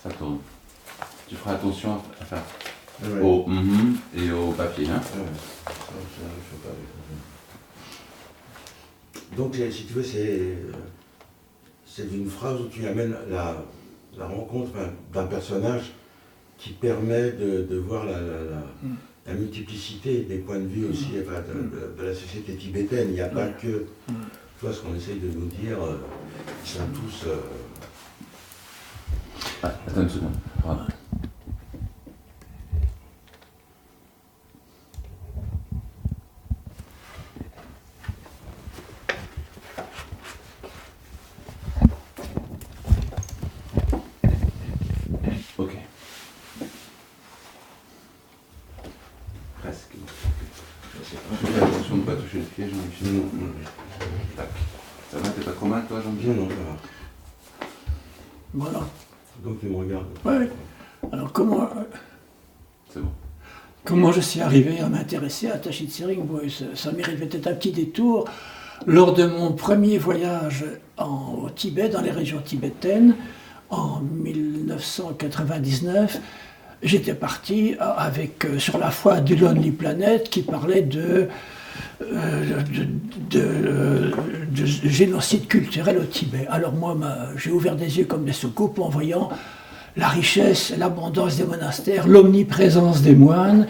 Ça tourne. Tu feras attention à faire Ouais. au et au papier. Hein. Ouais. Ça, il faut pas avec. Donc, si tu veux, c'est une phrase où tu amènes la rencontre d'un personnage qui permet de voir la multiplicité des points de vue aussi enfin, de la société tibétaine. Il n'y a pas que, tu vois, ce qu'on essaye de nous dire, ils sont tous... Ah, attends une seconde. Voilà. Ok. Presque. Fais attention de ne pas toucher le pied, Jean-Michel. Tac. Ça va, t'es pas trop mal, toi, Jean-Michel? Non, ça va. Voilà. Donc tu me regardes. Ouais. Alors C'est bon. comment je suis arrivé à m'intéresser à Tashi Tsering? Bon, ça mérite peut-être un petit détour. Lors de mon premier voyage au Tibet, dans les régions tibétaines, en 1999, j'étais parti sur la foi du Lonely Planet qui parlait de génocide culturel au Tibet. Alors moi, j'ai ouvert des yeux comme des soucoupes en voyant la richesse, l'abondance des monastères, l'omniprésence des moines.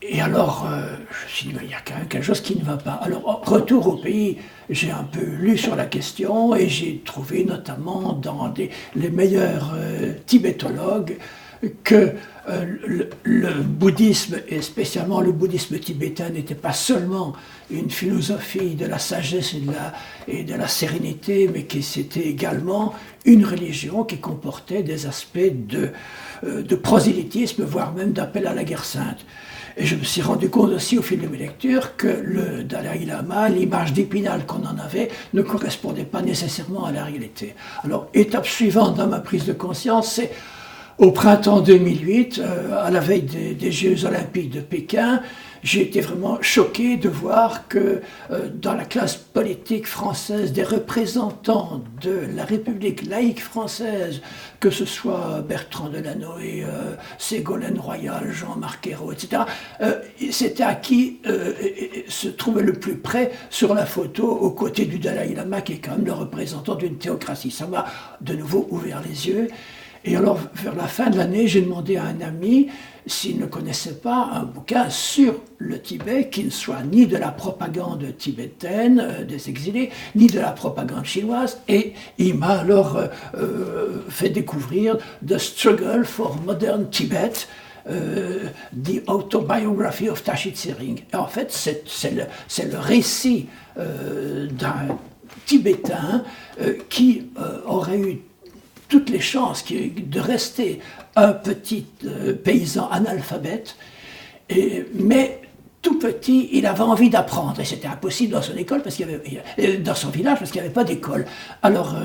Et alors, je me suis dit, il y a quand même quelque chose qui ne va pas. Alors, retour au pays, j'ai un peu lu sur la question et j'ai trouvé notamment dans les meilleurs tibétologues que le bouddhisme, et spécialement le bouddhisme tibétain, n'était pas seulement une philosophie de la sagesse et de la sérénité, mais que c'était également une religion qui comportait des aspects de prosélytisme, voire même d'appel à la guerre sainte. Et je me suis rendu compte aussi au fil de mes lectures que le Dalai Lama, l'image d'Épinal qu'on en avait, ne correspondait pas nécessairement à la réalité. Alors, étape suivante dans ma prise de conscience, c'est au printemps 2008, à la veille des Jeux Olympiques de Pékin, j'ai été vraiment choqué de voir que dans la classe politique française, des représentants de la République laïque française, que ce soit Bertrand Delanoë, Ségolène Royal, Jean-Marc Ayrault, etc., c'était à qui se trouvait le plus près sur la photo aux côtés du Dalai Lama, qui est quand même le représentant d'une théocratie. Ça m'a de nouveau ouvert les yeux. Et alors, vers la fin de l'année, j'ai demandé à un ami s'il ne connaissait pas un bouquin sur le Tibet qui ne soit ni de la propagande tibétaine des exilés, ni de la propagande chinoise. Et il m'a alors fait découvrir The Struggle for Modern Tibet, The Autobiography of Tashi Tsering. Et en fait, c'est le récit d'un Tibétain qui aurait eu toutes les chances de rester un petit paysan analphabète, mais tout petit, il avait envie d'apprendre, et c'était impossible dans son école, dans son village, parce qu'il n'y avait pas d'école. Alors,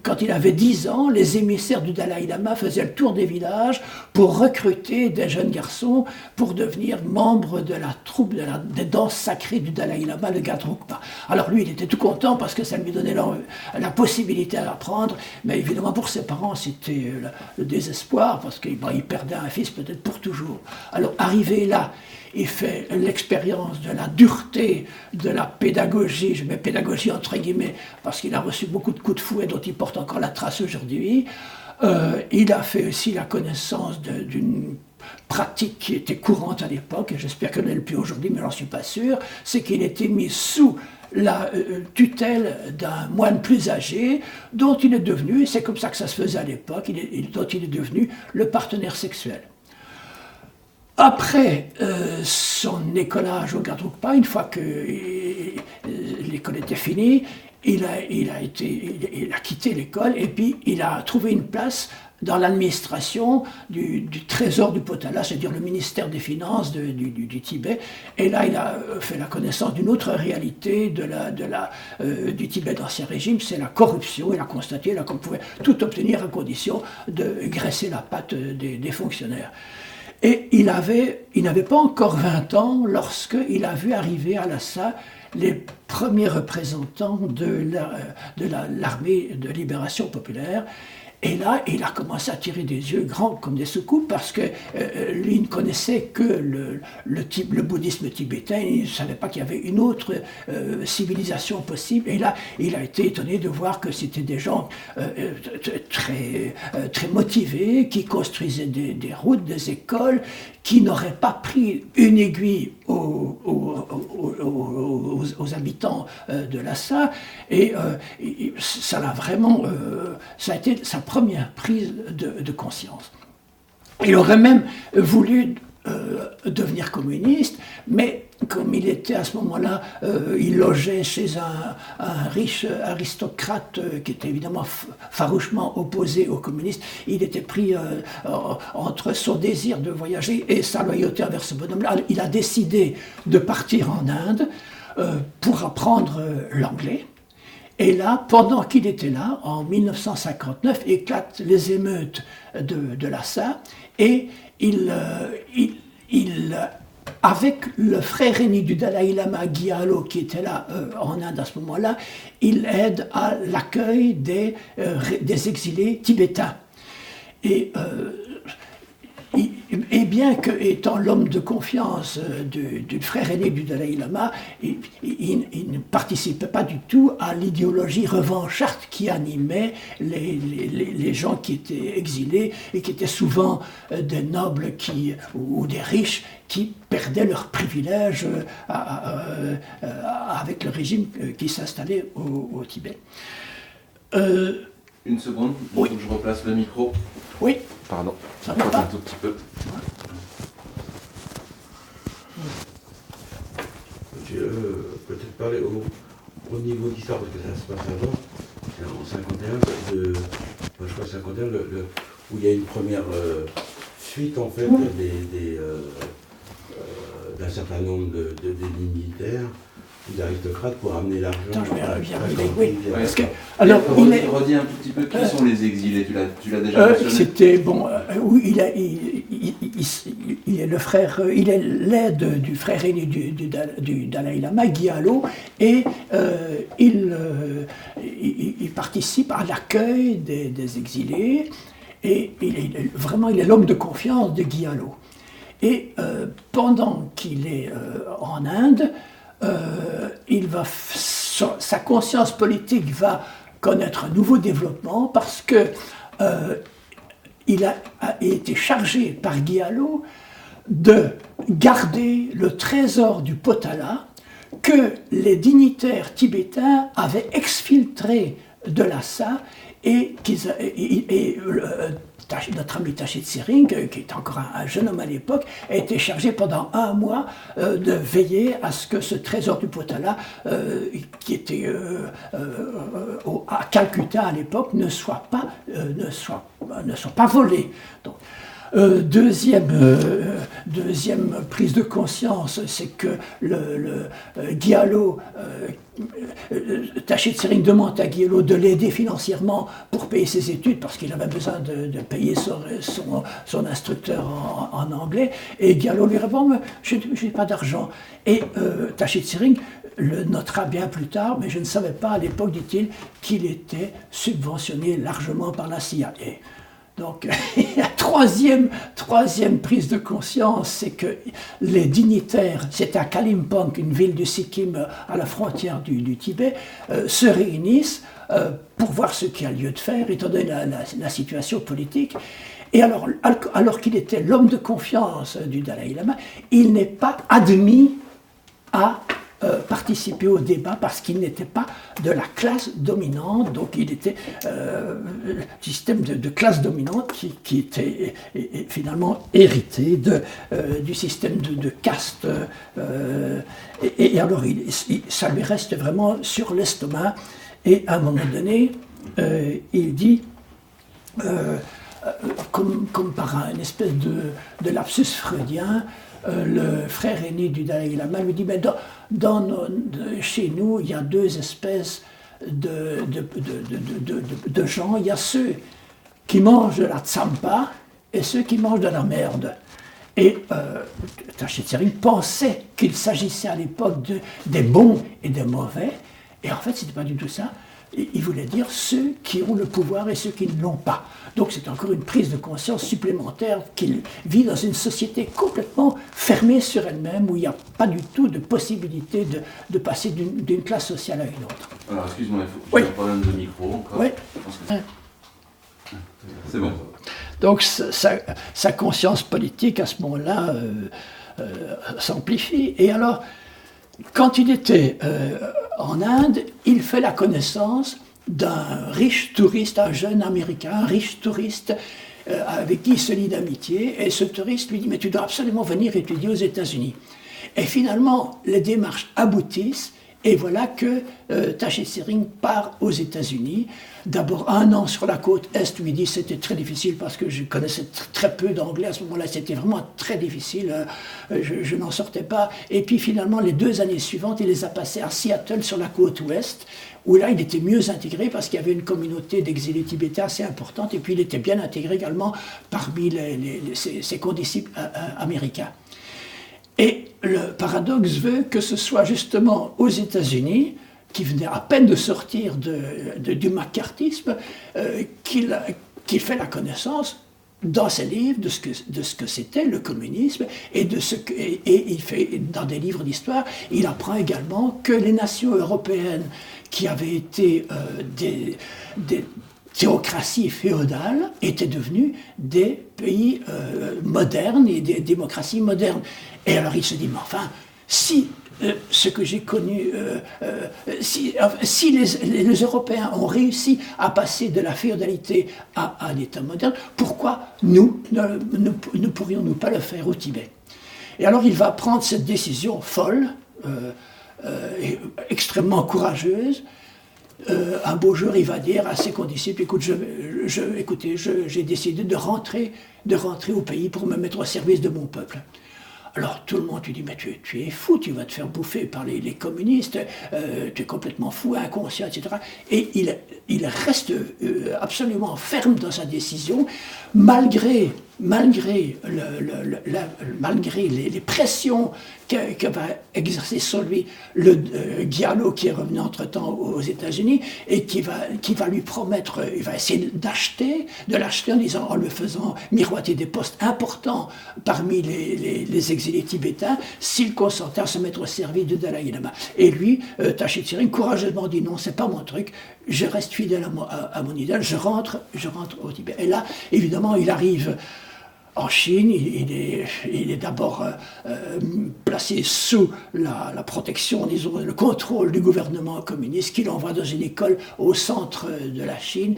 quand il avait 10 ans, les émissaires du Dalai Lama faisaient le tour des villages pour recruter des jeunes garçons pour devenir membres de la troupe des danses sacrées du Dalai Lama, le Gadrukpa. Alors lui, il était tout content parce que ça lui donnait la possibilité d'apprendre, mais évidemment pour ses parents, c'était le désespoir parce qu'il perdait un fils peut-être pour toujours. Alors arrivé là, il fait l'expérience de la dureté, de la pédagogie, je mets pédagogie entre guillemets, parce qu'il a reçu beaucoup de coups de fouet dont il porte encore la trace aujourd'hui. Il a fait aussi la connaissance d'une pratique qui était courante à l'époque, et j'espère qu'elle n'est plus aujourd'hui, mais j'en suis pas sûr, c'est qu'il était mis sous la tutelle d'un moine plus âgé, dont il est devenu, et c'est comme ça que ça se faisait à l'époque, dont il est devenu le partenaire sexuel. Après son écolage au Gadrukpa, une fois que l'école était finie, il a quitté l'école et puis il a trouvé une place dans l'administration du Trésor du Potala, c'est-à-dire le ministère des Finances du Tibet. Et là, il a fait la connaissance d'une autre réalité du Tibet d'Ancien Régime, c'est la corruption. Il a constaté là qu'on pouvait tout obtenir à condition de graisser la patte des fonctionnaires. Et il n'avait pas encore 20 ans lorsqu'il a vu arriver à Lhasa les premiers représentants de l'armée de libération populaire. Et là, il a commencé à tirer des yeux grands comme des soucoupes parce que lui ne connaissait que le bouddhisme tibétain. Il ne savait pas qu'il y avait une autre civilisation possible. Et là, il a été étonné de voir que c'était des gens très motivés, qui construisaient des routes, des écoles, qui n'auraient pas pris une aiguille aux habitants de Lhasa. Et ça l'a vraiment... ça a été sa première prise de conscience. Il aurait même voulu devenir communiste, mais comme il était à ce moment-là, il logeait chez un riche aristocrate qui était évidemment farouchement opposé aux communistes, il était pris entre son désir de voyager et sa loyauté envers ce bonhomme-là. Il a décidé de partir en Inde pour apprendre l'anglais. Et là, pendant qu'il était là, en 1959, éclatent les émeutes de Lhasa, et avec le frère aîné du Dalai Lama, Gyalo, qui était là en Inde à ce moment-là, il aide à l'accueil des exilés tibétains. Et bien que, étant l'homme de confiance du frère aîné du Dalai Lama, il ne participait pas du tout à l'idéologie revancharde qui animait les gens qui étaient exilés et qui étaient souvent des nobles ou des riches qui perdaient leurs privilèges avec le régime qui s'installait au Tibet. Une seconde, il oui. faut que je replace le micro. Oui. Pardon, ça va pas un tout petit peu. Peut-être parler au niveau d'histoire, parce que ça se passe avant, en 51, je crois 51, où il y a une première fuite en fait d'un certain nombre d'ennemis militaires, d'aristocrates pour amener l'argent. Attends, je vais revenir. Oui, Ouais. parce que, alors, redis un tout petit peu qui sont les exilés, tu l'as déjà mentionné. C'était, bon, oui, il est le frère, il est l'aide du frère aîné du Dalai Lama, Gyalo, et il participe à l'accueil des exilés, et il est l'homme de confiance de Gyalo. Et pendant qu'il est en Inde, sa conscience politique va connaître un nouveau développement parce que il a été chargé par Gyalo de garder le trésor du Potala que les dignitaires tibétains avaient exfiltré de Lhasa et notre ami Taché Tsering, qui est encore un jeune homme à l'époque, a été chargé pendant un mois de veiller à ce que ce trésor du Potala, qui était à Calcutta à l'époque, ne soit pas volé. Donc, deuxième prise de conscience, c'est que Gyalo, Taché Tsering demande à Gyalo de l'aider financièrement pour payer ses études, parce qu'il avait besoin de payer son instructeur en anglais, et Gyalo lui répond « je n'ai pas d'argent ». Et Taché Tsering le notera bien plus tard, mais je ne savais pas à l'époque, dit-il, qu'il était subventionné largement par la CIA. Donc, la troisième prise de conscience, c'est que les dignitaires, c'est à Kalimpong, une ville du Sikkim à la frontière du Tibet, se réunissent pour voir ce qu'il y a lieu de faire, étant donné la situation politique. Et alors qu'il était l'homme de confiance du Dalai Lama, il n'est pas admis à participer au débat parce qu'il n'était pas de la classe dominante, donc il était le système de classe dominante qui était finalement hérité du système de caste, et alors ça lui reste vraiment sur l'estomac, et à un moment donné il dit comme par une espèce de lapsus freudien, le frère aîné du Dalai Lama lui dit mais chez nous, il y a deux espèces de gens. Il y a ceux qui mangent de la tsampa et ceux qui mangent de la merde. Et Taché Tsering pensait qu'il s'agissait à l'époque des bons et des mauvais. Et en fait, ce n'était pas du tout ça. il voulait dire ceux qui ont le pouvoir et ceux qui ne l'ont pas. Donc c'est encore une prise de conscience supplémentaire qu'il vit dans une société complètement fermée sur elle-même, où il n'y a pas du tout de possibilité de passer d'une classe sociale à une autre. Alors, excuse-moi, il faut que Oui. tu aies un problème de micro encore. Oui. Je pense que c'est bon. Donc sa conscience politique, à ce moment-là, s'amplifie. Et alors, quand il était en Inde, il fait la connaissance d'un riche touriste, un jeune Américain, un riche touriste avec qui il se lie d'amitié. Et ce touriste lui dit « Mais tu dois absolument venir étudier aux États-Unis ». Et finalement, les démarches aboutissent. Et voilà que Tachet Sering part aux États-Unis. D'abord 1 an sur la côte Est, où il dit c'était très difficile parce que je connaissais très peu d'anglais à ce moment-là. C'était vraiment très difficile. Je n'en sortais pas. Et puis finalement, les 2 années suivantes, il les a passées à Seattle sur la côte Ouest, où là, il était mieux intégré parce qu'il y avait une communauté d'exilés tibétains assez importante. Et puis, il était bien intégré également parmi ses condisciples américains. Et le paradoxe veut que ce soit justement aux États-Unis, qui venaient à peine de sortir du macartisme, qu'il fait la connaissance dans ses livres de ce que c'était le communisme et il fait dans des livres d'histoire, il apprend également que les nations européennes qui avaient été des théocraties féodales étaient devenues des pays modernes et des démocraties modernes. Et alors il se dit, mais enfin, si ce que j'ai connu, si les Européens ont réussi à passer de la féodalité à un État moderne, pourquoi nous ne pourrions-nous pas le faire au Tibet? Et alors il va prendre cette décision folle, et extrêmement courageuse. Un beau jour, il va dire à ses condisciples, écoute, j'ai décidé de rentrer au pays pour me mettre au service de mon peuple. Alors tout le monde lui dit, mais tu es fou, tu vas te faire bouffer par les communistes, tu es complètement fou, inconscient, etc. Et il reste absolument ferme dans sa décision, malgré les pressions que va exercer sur lui le Gyalo, qui est revenu entre-temps aux États-Unis, et qui va lui promettre, il va essayer de l'acheter en lui faisant miroiter des postes importants parmi les exilés tibétains, s'il consentait à se mettre au service de Dalai Lama. Et lui, Tachet Sering, courageusement dit non, c'est pas mon truc, je reste fidèle à mon idole, je rentre au Tibet. Et là, évidemment, il arrive en Chine, il est d'abord placé sous la protection, disons, le contrôle du gouvernement communiste, qui l'envoie dans une école au centre de la Chine,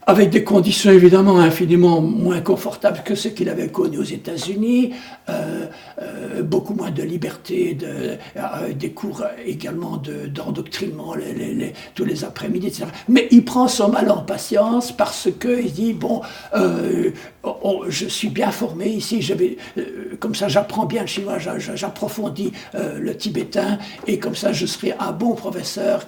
avec des conditions évidemment infiniment moins confortables que ce qu'il avait connu aux États-Unis, beaucoup moins de liberté, des cours également d'endoctrinement tous les après-midi, etc. Mais il prend son mal en patience parce qu'il dit, bon, je suis bien formé ici, comme ça j'apprends bien le chinois, j'approfondis le tibétain, et comme ça je serai un bon professeur.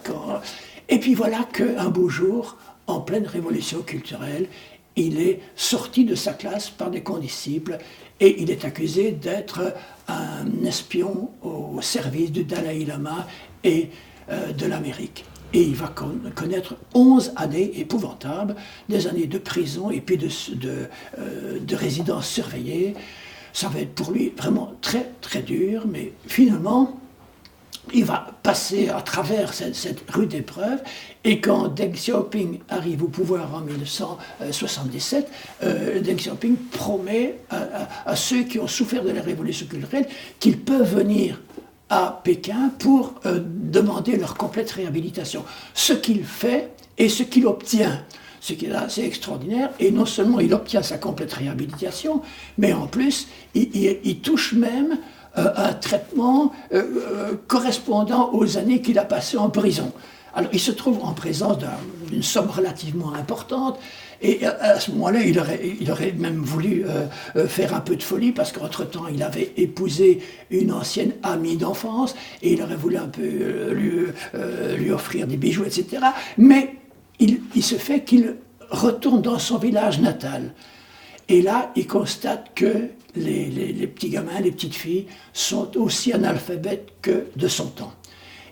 Et puis voilà qu'un beau jour, en pleine révolution culturelle, il est sorti de sa classe par des condisciples et il est accusé d'être un espion au service du Dalai Lama et de l'Amérique. Et il va connaître 11 années épouvantables, des années de prison et puis de résidence surveillée. Ça va être pour lui vraiment très très dur, mais finalement, il va passer à travers cette rude épreuve, et quand Deng Xiaoping arrive au pouvoir en 1977, Deng Xiaoping promet à ceux qui ont souffert de la révolution culturelle qu'ils peuvent venir à Pékin pour demander leur complète réhabilitation. Ce qu'il fait et ce qu'il obtient, ce qui est assez extraordinaire, et non seulement il obtient sa complète réhabilitation, mais en plus il touche même un traitement correspondant aux années qu'il a passées en prison. Alors il se trouve en présence d'une somme relativement importante, et à ce moment-là, il aurait même voulu faire un peu de folie, parce qu'entre-temps, il avait épousé une ancienne amie d'enfance, et il aurait voulu un peu lui offrir des bijoux, etc. Mais il se fait qu'il retourne dans son village natal. Et là, il constate que les petits gamins, les petites filles sont aussi analphabètes que de son temps.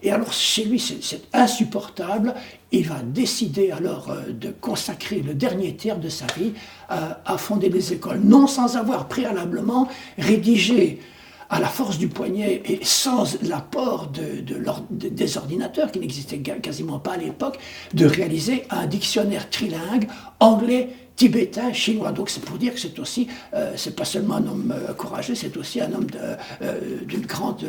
Et alors chez lui, c'est insupportable. Il va décider alors de consacrer le dernier tiers de sa vie à fonder des écoles, non sans avoir préalablement rédigé à la force du poignet et sans l'apport des ordinateurs qui n'existaient quasiment pas à l'époque, de réaliser un dictionnaire trilingue anglais, tibétain, chinois. Donc c'est pour dire que c'est aussi, c'est pas seulement un homme courageux, c'est aussi un homme d'une grande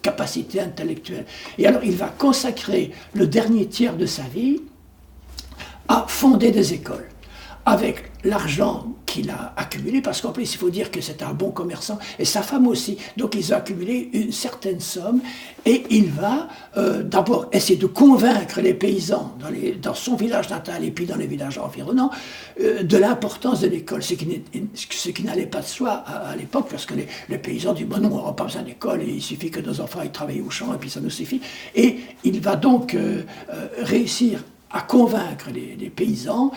capacité intellectuelle. Et alors il va consacrer le dernier tiers de sa vie à fonder des écoles, avec l'argent qu'il a accumulé, parce qu'en plus il faut dire que c'est un bon commerçant, et sa femme aussi, donc ils ont accumulé une certaine somme, et il va d'abord essayer de convaincre les paysans dans son village natal et puis dans les villages environnants de l'importance de l'école, ce qui n'allait pas de soi à l'époque, parce que les paysans disent bon, non, on n'a pas besoin d'école, il suffit que nos enfants aillent travailler au champ et puis ça nous suffit, et il va donc réussir à convaincre les paysans.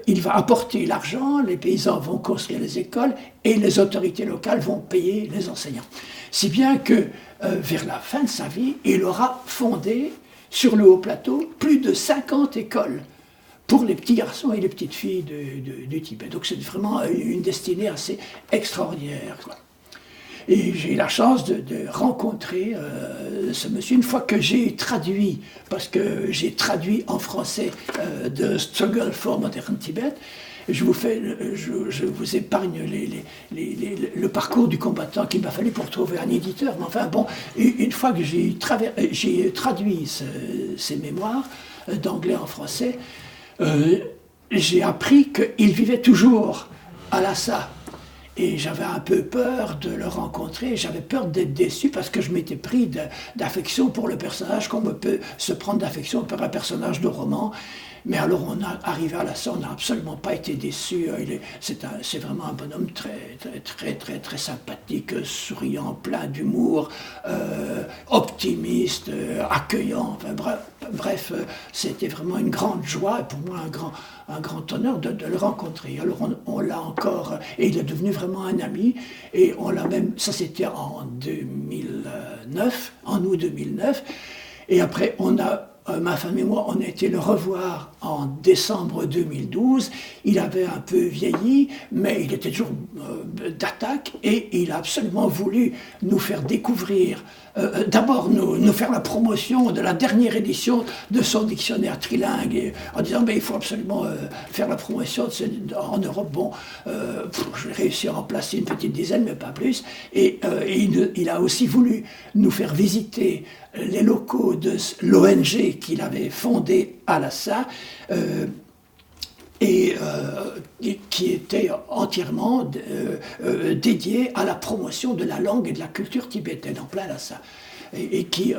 Il va apporter l'argent, les paysans vont construire les écoles et les autorités locales vont payer les enseignants. Si bien que vers la fin de sa vie, il aura fondé sur le haut plateau plus de 50 écoles pour les petits garçons et les petites filles du Tibet. Donc c'est vraiment une destinée assez extraordinaire, quoi. Et j'ai eu la chance de rencontrer ce monsieur une fois que j'ai traduit, parce que j'ai traduit en français The Struggle for Modern Tibet. Je vous épargne le parcours du combattant qu'il m'a fallu pour trouver un éditeur. Mais enfin bon, une fois que j'ai traduit ces mémoires d'anglais en français, j'ai appris qu'il vivait toujours à Lhasa. Et j'avais un peu peur de le rencontrer, j'avais peur d'être déçu parce que je m'étais pris d'affection pour le personnage, comme on peut se prendre d'affection pour un personnage de roman. Mais alors on a arrivé à Lhasa, on n'a absolument pas été déçu. C'est vraiment un bonhomme très sympathique, souriant, plein d'humour, optimiste, accueillant. Enfin, bref, c'était vraiment une grande joie et pour moi un grand honneur de le rencontrer. Alors on l'a encore, et il est devenu vraiment un ami, et on l'a même, ça c'était en 2009, en août 2009, et après ma femme et moi, on a été le revoir en décembre 2012. Il avait un peu vieilli, mais il était toujours d'attaque et il a absolument voulu nous faire découvrir, d'abord nous faire la promotion de la dernière édition de son dictionnaire trilingue, en disant il faut absolument faire la promotion en Europe. Bon, j'ai réussi à en placer une petite dizaine, mais pas plus. Et il a aussi voulu nous faire visiter les locaux de l'ONG qu'il avait fondé à Lhasa, qui était entièrement dédié à la promotion de la langue et de la culture tibétaine en plein Lhasa, et qui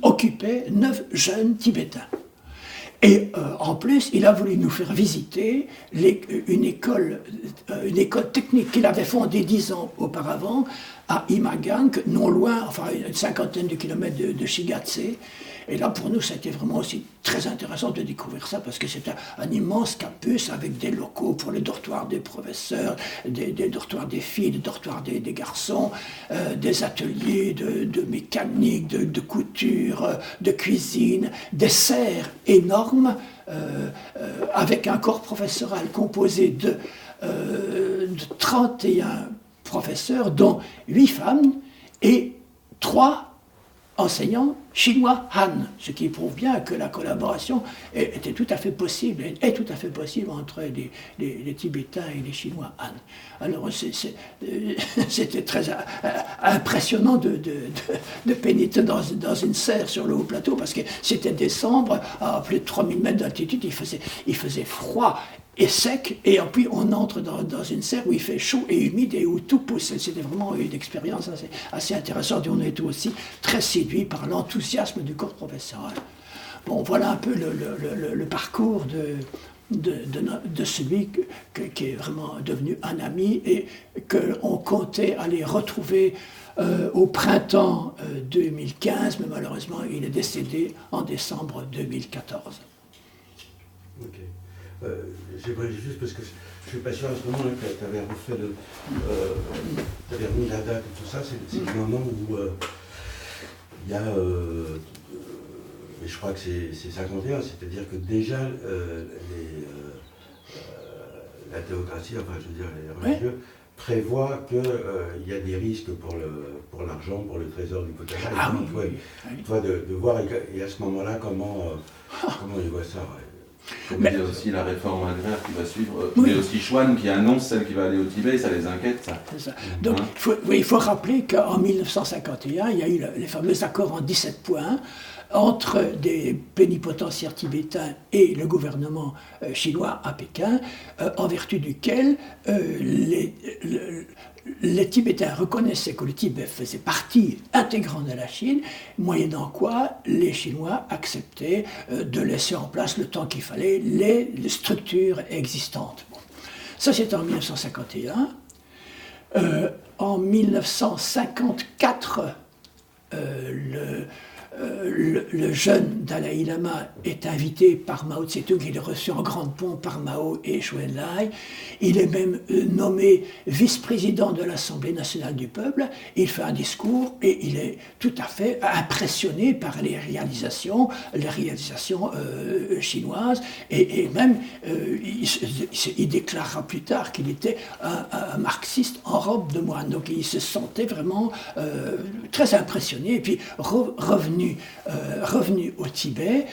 occupait 9 jeunes Tibétains. Et en plus, il a voulu nous faire visiter une école technique qu'il avait fondée 10 ans auparavant à Imagang, non loin, enfin une cinquantaine de kilomètres de Shigatse. Et là, pour nous, c'était vraiment aussi très intéressant de découvrir ça, parce que c'est un immense campus avec des locaux pour les dortoirs des professeurs, des dortoirs des filles, des dortoirs des garçons, des ateliers de mécanique, de couture, de cuisine, des serres énormes, avec un corps professoral composé de 31 professeurs, dont 8 femmes et 3 enseignants chinois Han, ce qui prouve bien que la collaboration était tout à fait possible, est tout à fait possible entre les Tibétains et les Chinois Han. Alors c'était très impressionnant de pénétrer dans une serre sur le haut plateau, parce que c'était décembre, à plus de 3000 mètres d'altitude, il faisait froid et sec, et puis on entre dans une serre où il fait chaud et humide et où tout pousse. C'était vraiment une expérience assez intéressante, et on a été aussi très séduits par l'enthousiasme du corps professoral. Bon, voilà un peu le parcours de celui qui est vraiment devenu un ami et qu'on comptait aller retrouver au printemps 2015, mais malheureusement il est décédé en décembre 2014. Ok. J'aimerais juste, parce que je suis pas sûr à ce moment-là que tu avais refait tu avais remis la date et tout ça, c'est le moment où il y a, et je crois que c'est 51, c'est-à-dire que déjà la théocratie, enfin je veux dire les religieux, prévoient qu'il y a des risques pour l'argent, pour le trésor du potager. Ah Donc, oui, toi, de voir, et à ce moment-là, comment ils voient ça. Comme il y a aussi la réforme agraire qui va suivre, mais aussi Chouane qui annonce celle qui va aller au Tibet, ça les inquiète, ça. C'est ça. Donc il faut rappeler qu'en 1951, il y a eu les fameux accords en 17 points entre des plénipotentiaires tibétains et le gouvernement chinois à Pékin, en vertu duquel les Tibétains reconnaissaient que le Tibet faisait partie intégrante de la Chine, moyennant quoi les Chinois acceptaient de laisser en place le temps qu'il fallait les structures existantes. Bon. Ça, c'était en 1951. En 1954, le jeune Dalai Lama est invité par Mao Tse-tung, il est reçu en grande pompe par Mao et Zhou Enlai. Il est même nommé vice-président de l'Assemblée nationale du peuple. Il fait un discours et il est tout à fait impressionné par les réalisations chinoises. Et même, il déclarera plus tard qu'il était un marxiste en robe de moine. Donc il se sentait vraiment très impressionné. Et puis revenu au Tibet,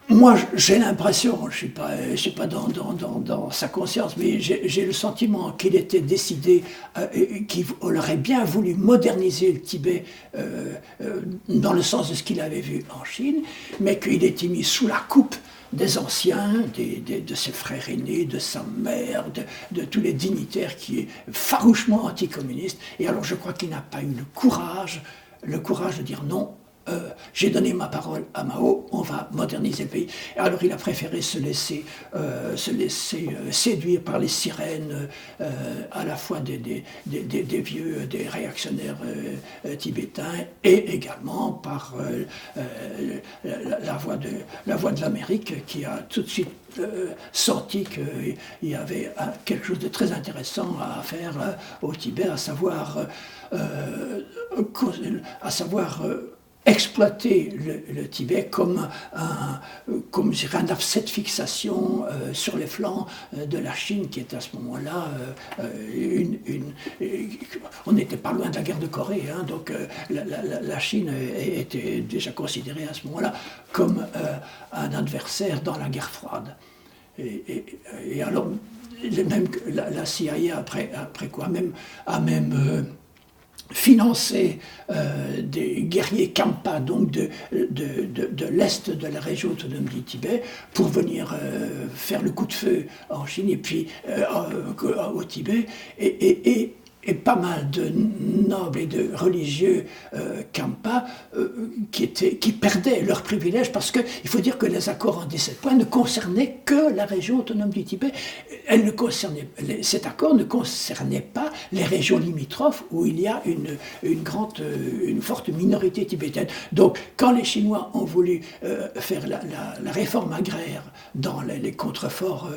moi j'ai l'impression, je ne suis pas dans sa conscience, mais j'ai le sentiment qu'il était décidé, qu'il aurait bien voulu moderniser le Tibet dans le sens de ce qu'il avait vu en Chine, mais qu'il était mis sous la coupe des anciens, de ses frères aînés, de sa mère, de tous les dignitaires qui est farouchement anticommuniste. Et alors je crois qu'il n'a pas eu le courage de dire non, j'ai donné ma parole à Mao, on va moderniser le pays. Et alors il a préféré se laisser séduire par les sirènes, à la fois des réactionnaires tibétains, et également par la voix de l'Amérique, qui a tout de suite senti qu'il y avait quelque chose de très intéressant à faire au Tibet, à savoir exploiter le Tibet comme un afcès de fixation sur les flancs de la Chine, qui est à ce moment-là on n'était pas loin de la guerre de Corée, hein, donc la Chine était déjà considérée à ce moment-là comme un adversaire dans la guerre froide. Et alors, même la CIA, après quoi, a même financer des guerriers Khampa, donc de l'est de la région autonome du Tibet, pour venir faire le coup de feu en Chine et puis au Tibet, et pas mal de nobles et de religieux Khampa qui perdaient leurs privilèges, parce qu'il faut dire que les accords en 17 points ne concernaient que la région autonome du Tibet. Cet accord ne concernait pas les régions limitrophes où il y a une forte minorité tibétaine. Donc quand les Chinois ont voulu faire la réforme agraire dans les contreforts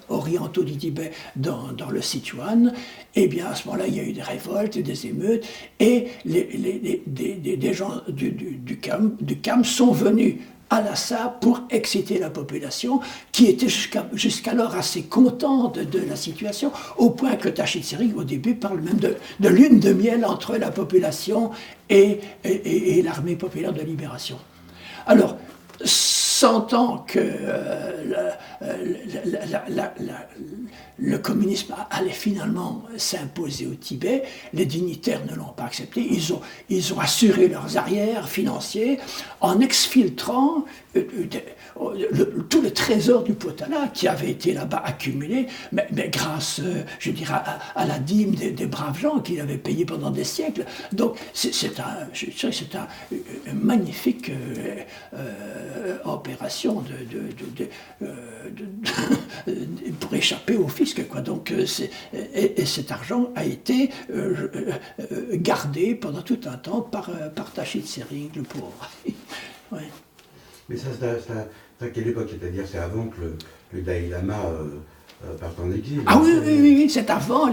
orientaux du Tibet, dans le Sichuan, eh bien à ce moment-là il y a eu des révoltes, des émeutes, et des gens du Kham sont venus à Lhasa pour exciter la population, qui était jusqu'alors assez contente de la situation, au point que Tachit Sering au début parle même de lune de miel entre la population et l'armée populaire de libération. Alors, sentant que le communisme allait finalement s'imposer au Tibet, les dignitaires ne l'ont pas accepté. Ils ont assuré leurs arrières financiers en exfiltrant tout le trésor du Potala qui avait été là-bas accumulé, mais grâce, je dirais, à la dîme des braves gens qui l'avaient payé pendant des siècles. Donc c'est une magnifique opération pour échapper au fisc, quoi. Donc et cet argent a été gardé pendant tout un temps par Tachit Sering, le pauvre. Ouais. Mais ça, c'est à quelle époque? C'est-à-dire, c'est avant que le Dalai Lama partent en exil. Ah oui, c'est avant,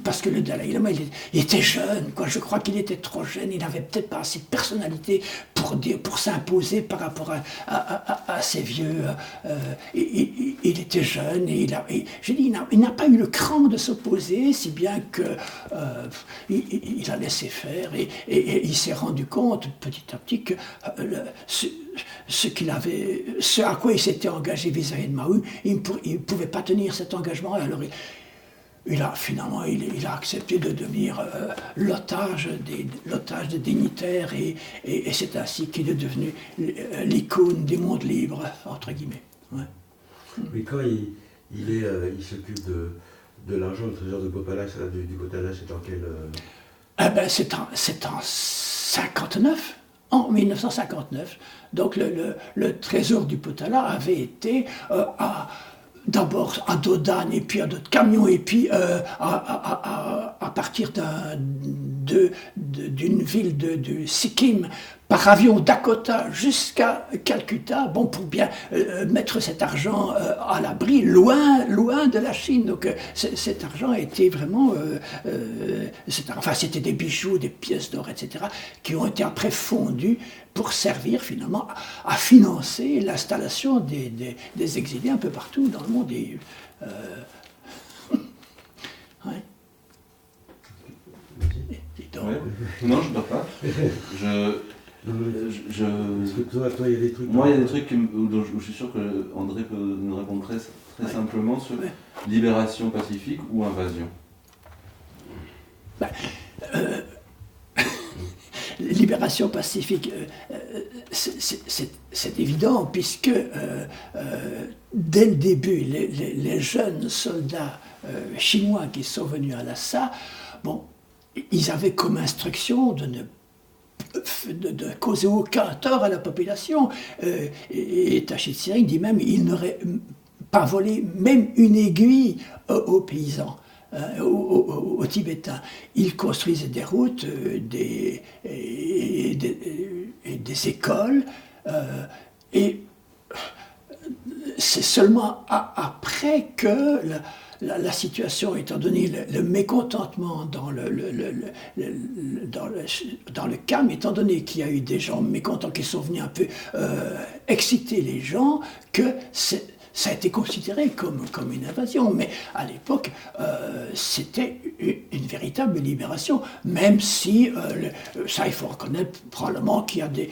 parce que le Dalai Lama, il était jeune, quoi. Je crois qu'il était trop jeune, il n'avait peut-être pas assez de personnalité pour s'imposer par rapport à ces vieux. Il était jeune, et il n'a pas eu le cran de s'opposer, si bien que il a laissé faire, et il s'est rendu compte petit à petit que ce à quoi il s'était engagé vis-à-vis de Mao, il ne pouvait pas tenir cet engagement. Alors il a accepté de devenir l'otage des dignitaires, et c'est ainsi qu'il est devenu l'icône des mondes libres, entre guillemets. Ouais. Mais quand il s'occupe de l'argent, le trésor de Bhopala, du Potala, c'est en quel... C'est en 59. En 1959, donc le trésor du Potala avait été d'abord à Dodane, et puis à d'autres camions, et puis à partir d'une ville de Sikkim, par avion Dakota jusqu'à Calcutta, pour bien mettre cet argent à l'abri, loin de la Chine. Donc cet argent a été vraiment... c'était des bijoux, des pièces d'or, etc., qui ont été après fondus pour servir finalement à financer l'installation des exilés un peu partout dans le monde. Ouais. Ouais. Non, je ne dors pas. Est-ce que toi, il y a des trucs... Moi, il y a des trucs où je suis sûr que André peut nous répondre très simplement sur libération pacifique ou invasion. Libération pacifique, c'est évident, puisque dès le début, les jeunes soldats chinois qui sont venus à Lhasa, ils avaient comme instruction de causer aucun tort à la population. Et Tachet Tsering dit même qu'il n'aurait pas volé même une aiguille aux paysans. Aux Tibétains. Ils construisaient des routes, des écoles, et c'est seulement après que la situation, étant donné le mécontentement dans le camp, étant donné qu'il y a eu des gens mécontents qui sont venus un peu exciter les gens, que ça a été considéré comme une invasion, mais à l'époque, c'était une véritable libération, même si, ça il faut reconnaître probablement qu'il y a des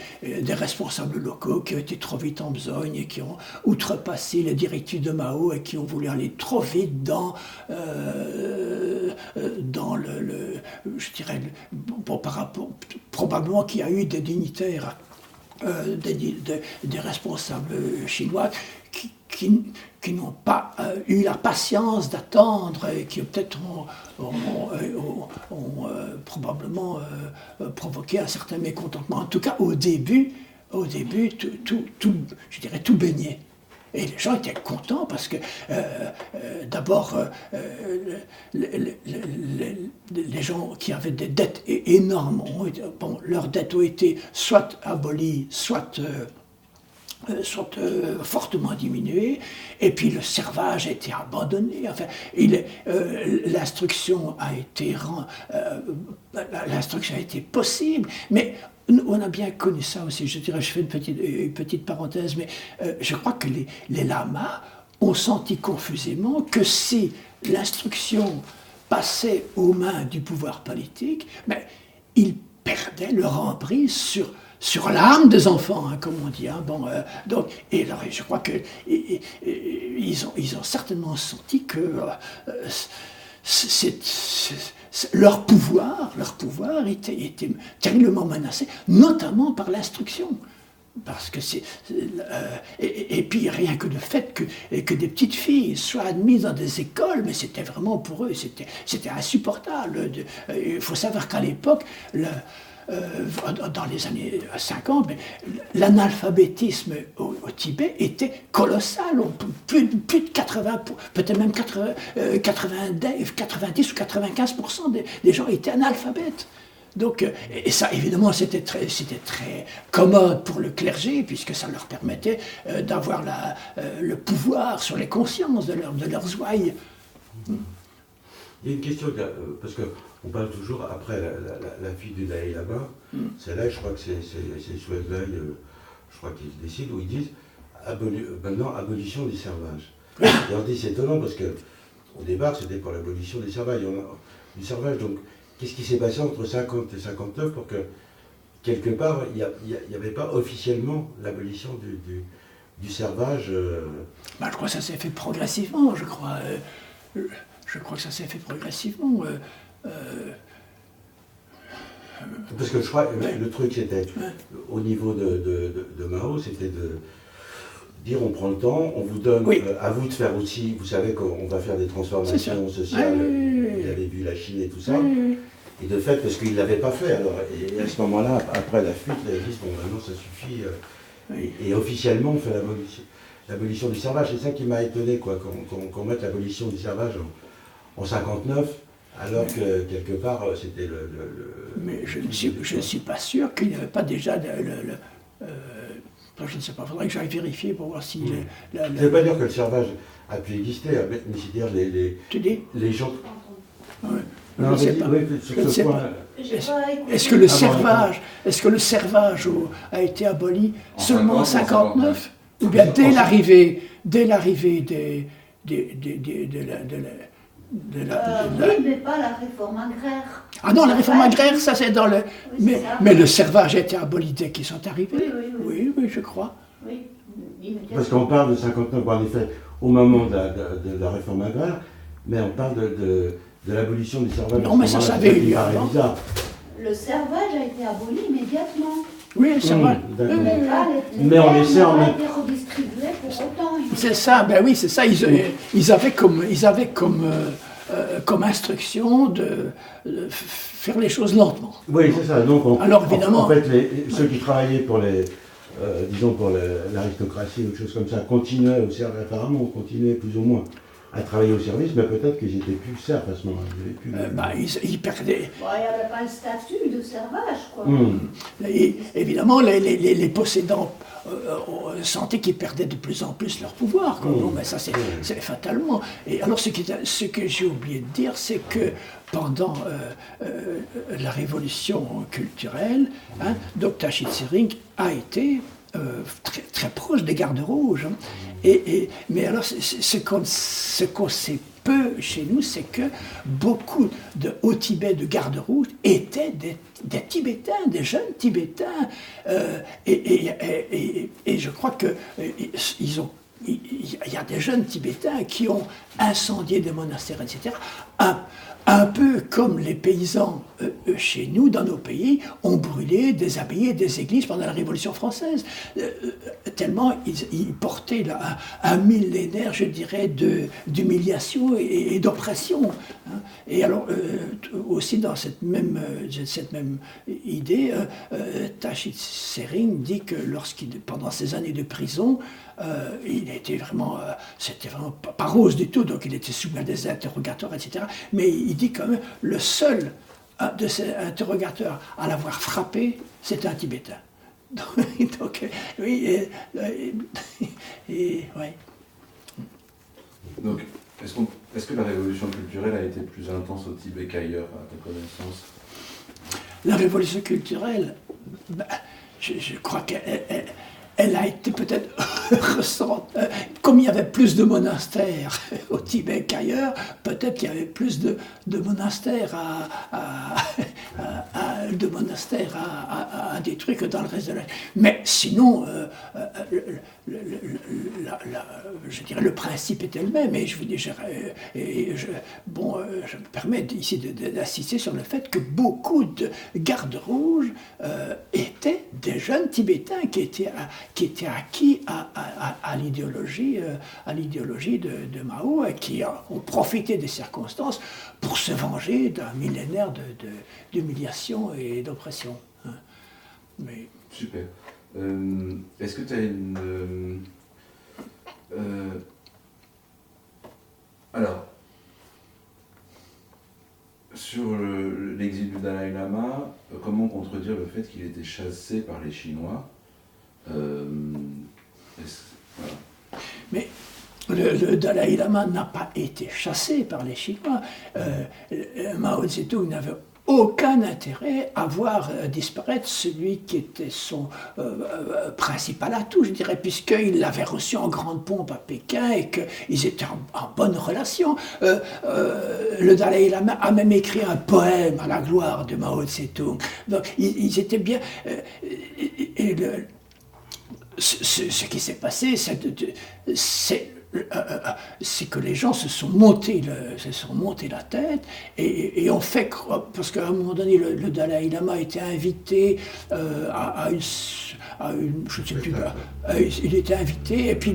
responsables locaux qui ont été trop vite en besogne et qui ont outrepassé les directives de Mao et qui ont voulu aller trop vite dans je dirais, par rapport, probablement qu'il y a eu des dignitaires, des responsables chinois qui n'ont pas eu la patience d'attendre et qui peut-être ont probablement provoqué un certain mécontentement. En tout cas, au début, je dirais, tout baignait. Et les gens étaient contents parce que, d'abord, les gens qui avaient des dettes énormes, leurs dettes ont été soit abolies, soit fortement diminuées, et puis le servage a été abandonné. Enfin, l'instruction a été possible, mais on a bien connu ça aussi. Je dirais, je fais une petite parenthèse, mais je crois que les lamas ont senti confusément que si l'instruction passait aux mains du pouvoir politique, ils perdaient leur emprise sur l'âme des enfants, comme on dit. Donc, et alors, je crois qu'ils ont certainement senti que leur pouvoir était terriblement menacé, notamment par l'instruction. Parce que et puis rien que le fait que des petites filles soient admises dans des écoles, mais c'était vraiment pour eux, c'était insupportable. Il faut savoir qu'à l'époque, dans les années 50, l'analphabétisme au Tibet était colossal. Plus de 80, peut-être même 90 ou 95% des gens étaient analphabètes. Donc, et ça, évidemment, c'était très commode pour le clergé, puisque ça leur permettait d'avoir le pouvoir sur les consciences de leurs ouailles. Il y a une question, parce qu'on parle toujours, après la fuite du Dalai Lama, c'est là, je crois que c'est Soueglai, je crois qu'ils décident, où ils disent maintenant abolition du servage. Et on dit c'est étonnant parce que au départ c'était pour l'abolition du servage. Donc qu'est-ce qui s'est passé entre 50 et 59 pour que quelque part il n'y avait pas officiellement l'abolition du servage Ben, je crois que ça s'est fait progressivement, je crois. Je crois que ça s'est fait progressivement. Parce que je crois le truc c'était au niveau de Mao, c'était de dire on prend le temps, on vous donne, à vous de faire aussi, vous savez qu'on va faire des transformations sociales, il avait vu la Chine et tout ça, et de fait, parce qu'il ne l'avait pas fait, alors, et à ce moment-là, après la fuite, ils disent bon maintenant ça suffit, et officiellement on fait l'abolition du servage, c'est ça qui m'a étonné, quoi, qu'on mette l'abolition du servage en 59, alors que quelque part c'était Mais je ne suis pas sûr qu'il n'y avait pas déjà je ne sais pas, il faudrait que j'aille vérifier pour voir si... Ça ne veut pas dire que le servage a pu exister, mais c'est-à-dire Tu dis les gens... Ouais. Non, Je ne sais pas. Je ne sais pas. Est-ce que le servage a été aboli seulement en 59 ou bien dès l'arrivée de la... Oui, mais pas la réforme agraire. Ah non, la réforme agraire, ça c'est dans le... Mais le servage a été aboli dès qu'ils sont arrivés. Oui, je crois. Oui, parce qu'on parle de 59, bon, en effet, au moment de la réforme agraire, mais on parle de l'abolition du servage. Non, mais ça avait eu lieu avant. Le servage a été aboli immédiatement. Oui, le servage. Mais on essaie en même temps. été redistribué pour autant. C'est ça, ben oui, c'est ça. Ils avaient comme instruction de faire les choses lentement. Oui, c'est ça. Donc, alors évidemment, en fait, ceux qui travaillaient pour pour l'aristocratie ou quelque chose comme ça, continuaient au service, apparemment, on continuait plus ou moins à travailler au service, mais peut-être qu'ils étaient plus serfs à ce moment-là. Ils perdaient. Bon, il n'y avait pas le statut de servage, quoi. Et, évidemment, les possédants sentaient qu'ils perdaient de plus en plus leur pouvoir. Bon, mais ça, c'est fatalement. Et alors, ce que j'ai oublié de dire, c'est que pendant la révolution culturelle, Dr. Tacit Sering a été très, très proche des gardes rouges. Mais alors, ce qu'on sait peu chez nous, c'est que beaucoup de Hauts-Tibet de gardes rouges étaient des Tibétains, des jeunes Tibétains. Et je crois que il y a des jeunes Tibétains qui ont incendié des monastères, etc. Un peu comme les paysans chez nous, dans nos pays, ont brûlé des abbayes, des églises pendant la Révolution française. Tellement ils portaient là, un millénaire, je dirais, d'humiliation et d'oppression. Et alors, aussi dans cette même idée, Tacit Sering dit que pendant ces années de prison, il était vraiment, c'était vraiment pas rose du tout, donc il était soumis à des interrogatoires, etc. Mais il dit quand même, le seul de ces interrogateurs à l'avoir frappé, c'était un Tibétain. Donc oui, ouais. Donc, est-ce que la révolution culturelle a été plus intense au Tibet qu'ailleurs, à ta connaissance? La révolution culturelle, je crois qu'elle a été peut-être ressentie. Comme il y avait plus de monastères au Tibet qu'ailleurs, peut-être qu'il y avait plus de monastères à détruire que dans le reste de la... Mais sinon, je dirais le principe était le même. Et je vous dis, je me permets ici d'insister sur le fait que beaucoup de gardes rouges étaient des jeunes Tibétains qui étaient acquis à l'idéologie de Mao et qui ont profité des circonstances pour se venger d'un millénaire d'humiliation et d'oppression. Mais... Super. Est-ce que tu as une... Alors, sur l'exil du Dalai Lama, comment contredire le fait qu'il était chassé par les Chinois voilà. Mais le Dalai Lama n'a pas été chassé par les Chinois. Mao Zedong n'avait aucun intérêt à voir disparaître celui qui était son principal atout, je dirais, puisqu'il l'avait reçu en grande pompe à Pékin et qu'ils étaient en bonne relation. Le Dalai Lama a même écrit un poème à la gloire de Mao Zedong. Donc ils étaient bien... ce qui s'est passé, c'est que les gens se sont montés la tête et ont fait, parce qu'à un moment donné, le Dalai Lama a été invité à une je ne sais plus, il était invité, et puis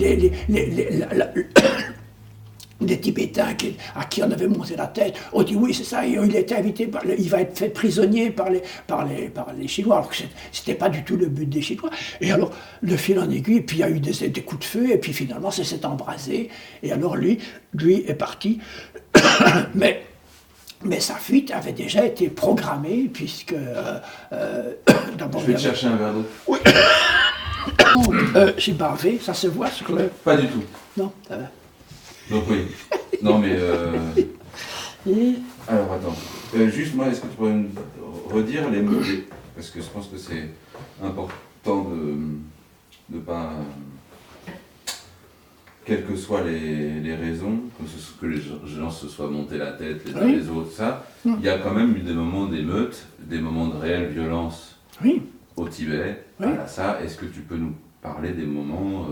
les Tibétains à qui on avait monté la tête ont dit oui, c'est ça, il a été invité, il va être fait prisonnier par les Chinois, alors que c'était pas du tout le but des Chinois. Et alors, de fil en aiguille, puis il y a eu des coups de feu, et puis finalement, ça s'est embrasé, et alors lui est parti. mais sa fuite avait déjà été programmée, puisque d'abord... Je vais te chercher un verre d'eau. Oui. J'ai bavé, ça se voit sur le... Pas du tout. Non, ça va. Donc oui. Non mais... Alors attends. Juste moi, est-ce que tu pourrais me redire les mots parce que je pense que c'est important de pas... Quelles que soient les raisons, que les gens se soient montés la tête les uns les autres, ça, il y a quand même eu des moments d'émeute, des moments de réelle violence au Tibet. Oui. Voilà, ça, est-ce que tu peux nous parler des moments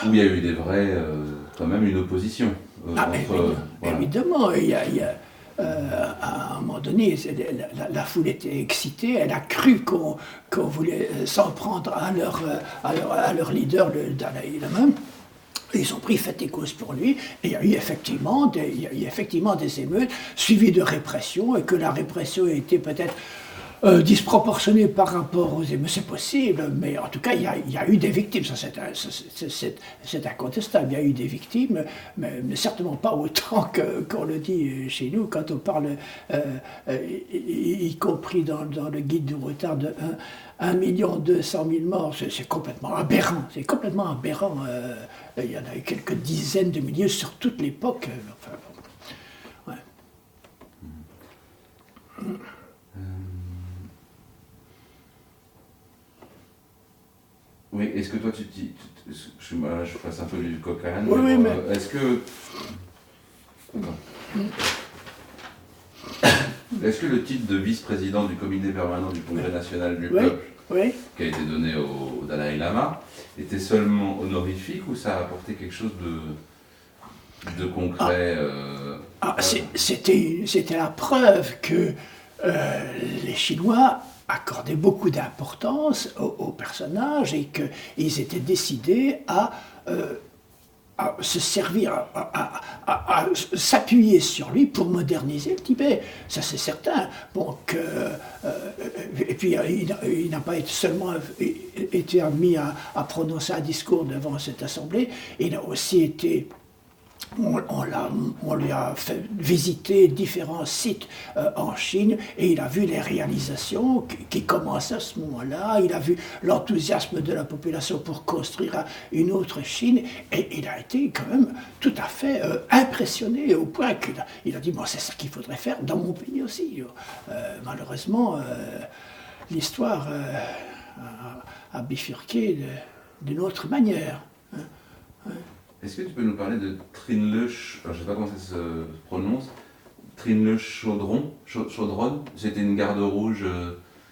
où il y a eu des vrais, quand même une opposition entre... Évidemment, il y a à un moment donné, la foule était excitée, elle a cru qu'on voulait s'en prendre à leur leader, le Dalai Lama. Ils ont pris fait et cause pour lui, et il y a eu effectivement des émeutes suivies de répression, et que la répression a été peut-être disproportionnée par rapport aux émeutes, c'est possible, mais en tout cas il y a eu des victimes, ça c'est incontestable, il y a eu des victimes, mais certainement pas autant qu'on le dit chez nous, quand on parle, y compris dans le guide du retard de 1 200 000 morts, c'est complètement aberrant, il y en a eu quelques dizaines de milliers sur toute l'époque. Enfin, bon. Ouais. Oui, est-ce que toi je passe un peu du coq à l'âne, oui, mais... est-ce que... Est-ce que le titre de vice-président du comité permanent du Congrès national du peuple, qui a été donné au Dalai Lama, était seulement honorifique ou ça a apporté quelque chose de concret C'était la preuve que les Chinois accordaient beaucoup d'importance au personnage et qu'ils étaient décidés à se servir, à s'appuyer sur lui pour moderniser le Tibet. Ça, c'est certain. Donc, et puis, il n'a pas seulement été admis à prononcer un discours devant cette assemblée, il a aussi été... On lui a fait visiter différents sites en Chine et il a vu les réalisations qui commençaient à ce moment-là, il a vu l'enthousiasme de la population pour construire une autre Chine et il a été quand même tout à fait impressionné au point qu'il a dit bon, c'est ça qu'il faudrait faire dans mon pays aussi. Malheureusement, l'histoire a bifurqué d'une autre manière. Est-ce que tu peux nous parler de Trinle, je ne sais pas comment ça se prononce, Trinle Chaudron, c'était une garde rouge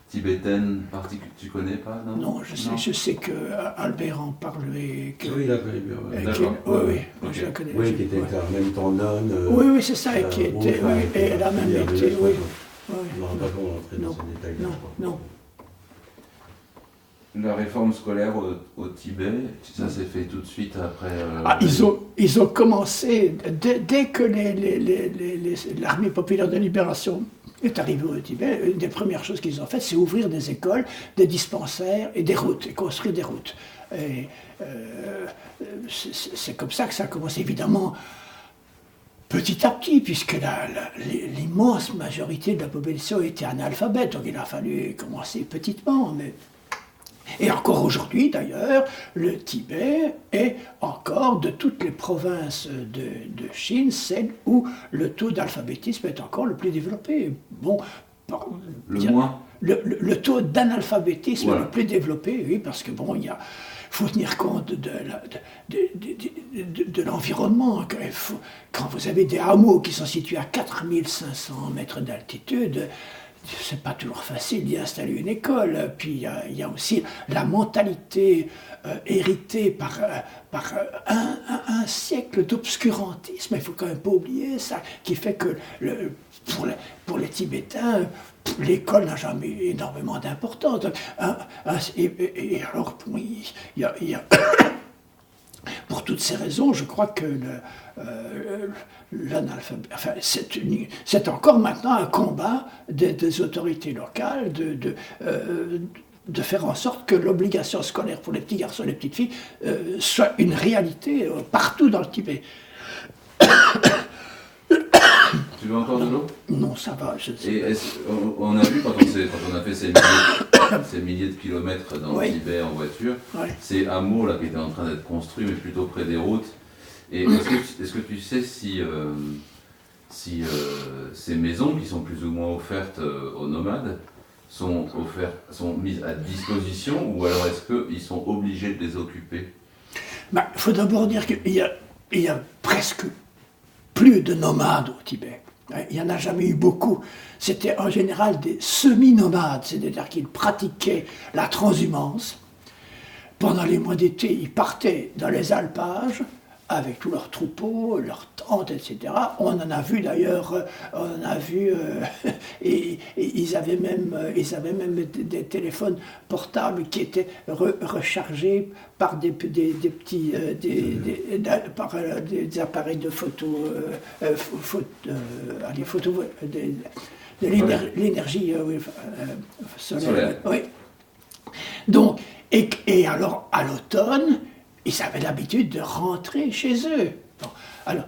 tibétaine particulière, tu connais pas, non? Non, je sais que Albert en parle. Oui, il la connaît bien. D'accord. Oui, Okay. je la connais. Oui, qui était en même temps nonne. Oui, c'est ça, qui était. Oui, et elle a même été. Oui. Je ne me rends pas compte rentrer dans ces détails. Non. La réforme scolaire au Tibet, ça s'est fait tout de suite après... Ils ont commencé, dès que l'armée populaire de libération est arrivée au Tibet, une des premières choses qu'ils ont faites, c'est ouvrir des écoles, des dispensaires et des routes, et construire des routes. Et c'est comme ça que ça a commencé. Évidemment, petit à petit, puisque l'immense majorité de la population était analphabète, donc il a fallu commencer petitement. Et encore aujourd'hui, d'ailleurs, le Tibet est encore, de toutes les provinces de Chine, celle où le taux d'alphabétisme est encore le plus développé. Bon, le taux d'analphabétisme voilà. le plus développé, oui, parce que bon, il faut tenir compte de l'environnement. Quand vous avez des hameaux qui sont situés à 4500 mètres d'altitude, c'est pas toujours facile d'y installer une école. Puis il y a aussi la mentalité héritée par un siècle d'obscurantisme, il faut quand même pas oublier ça, qui fait que pour les Tibétains, l'école n'a jamais eu énormément d'importance. Et alors, il y a pour toutes ces raisons, je crois que enfin, c'est encore maintenant un combat des autorités locales de faire en sorte que l'obligation scolaire pour les petits garçons et les petites filles soit une réalité partout dans le Tibet. Tu veux encore de l'eau? Non, ça va. Et on a vu quand on a fait ces milliers de kilomètres dans le Tibet en voiture, ces hameaux là qui étaient en train d'être construits, mais plutôt près des routes. Et est-ce que tu sais si ces maisons qui sont plus ou moins offertes aux nomades sont mises à disposition, ou alors est-ce qu'ils sont obligés de les occuper? Il faut d'abord dire qu'il y a presque plus de nomades au Tibet. Il n'y en a jamais eu beaucoup. C'était en général des semi-nomades, c'est-à-dire qu'ils pratiquaient la transhumance. Pendant les mois d'été, ils partaient dans les alpages avec tous leurs troupeaux, leurs tentes, etc. On en a vu d'ailleurs, et ils avaient même des téléphones portables qui étaient rechargés par des appareils de l'énergie solaire. Oui. Donc, et alors à l'automne, ils avaient l'habitude de rentrer chez eux. Bon, alors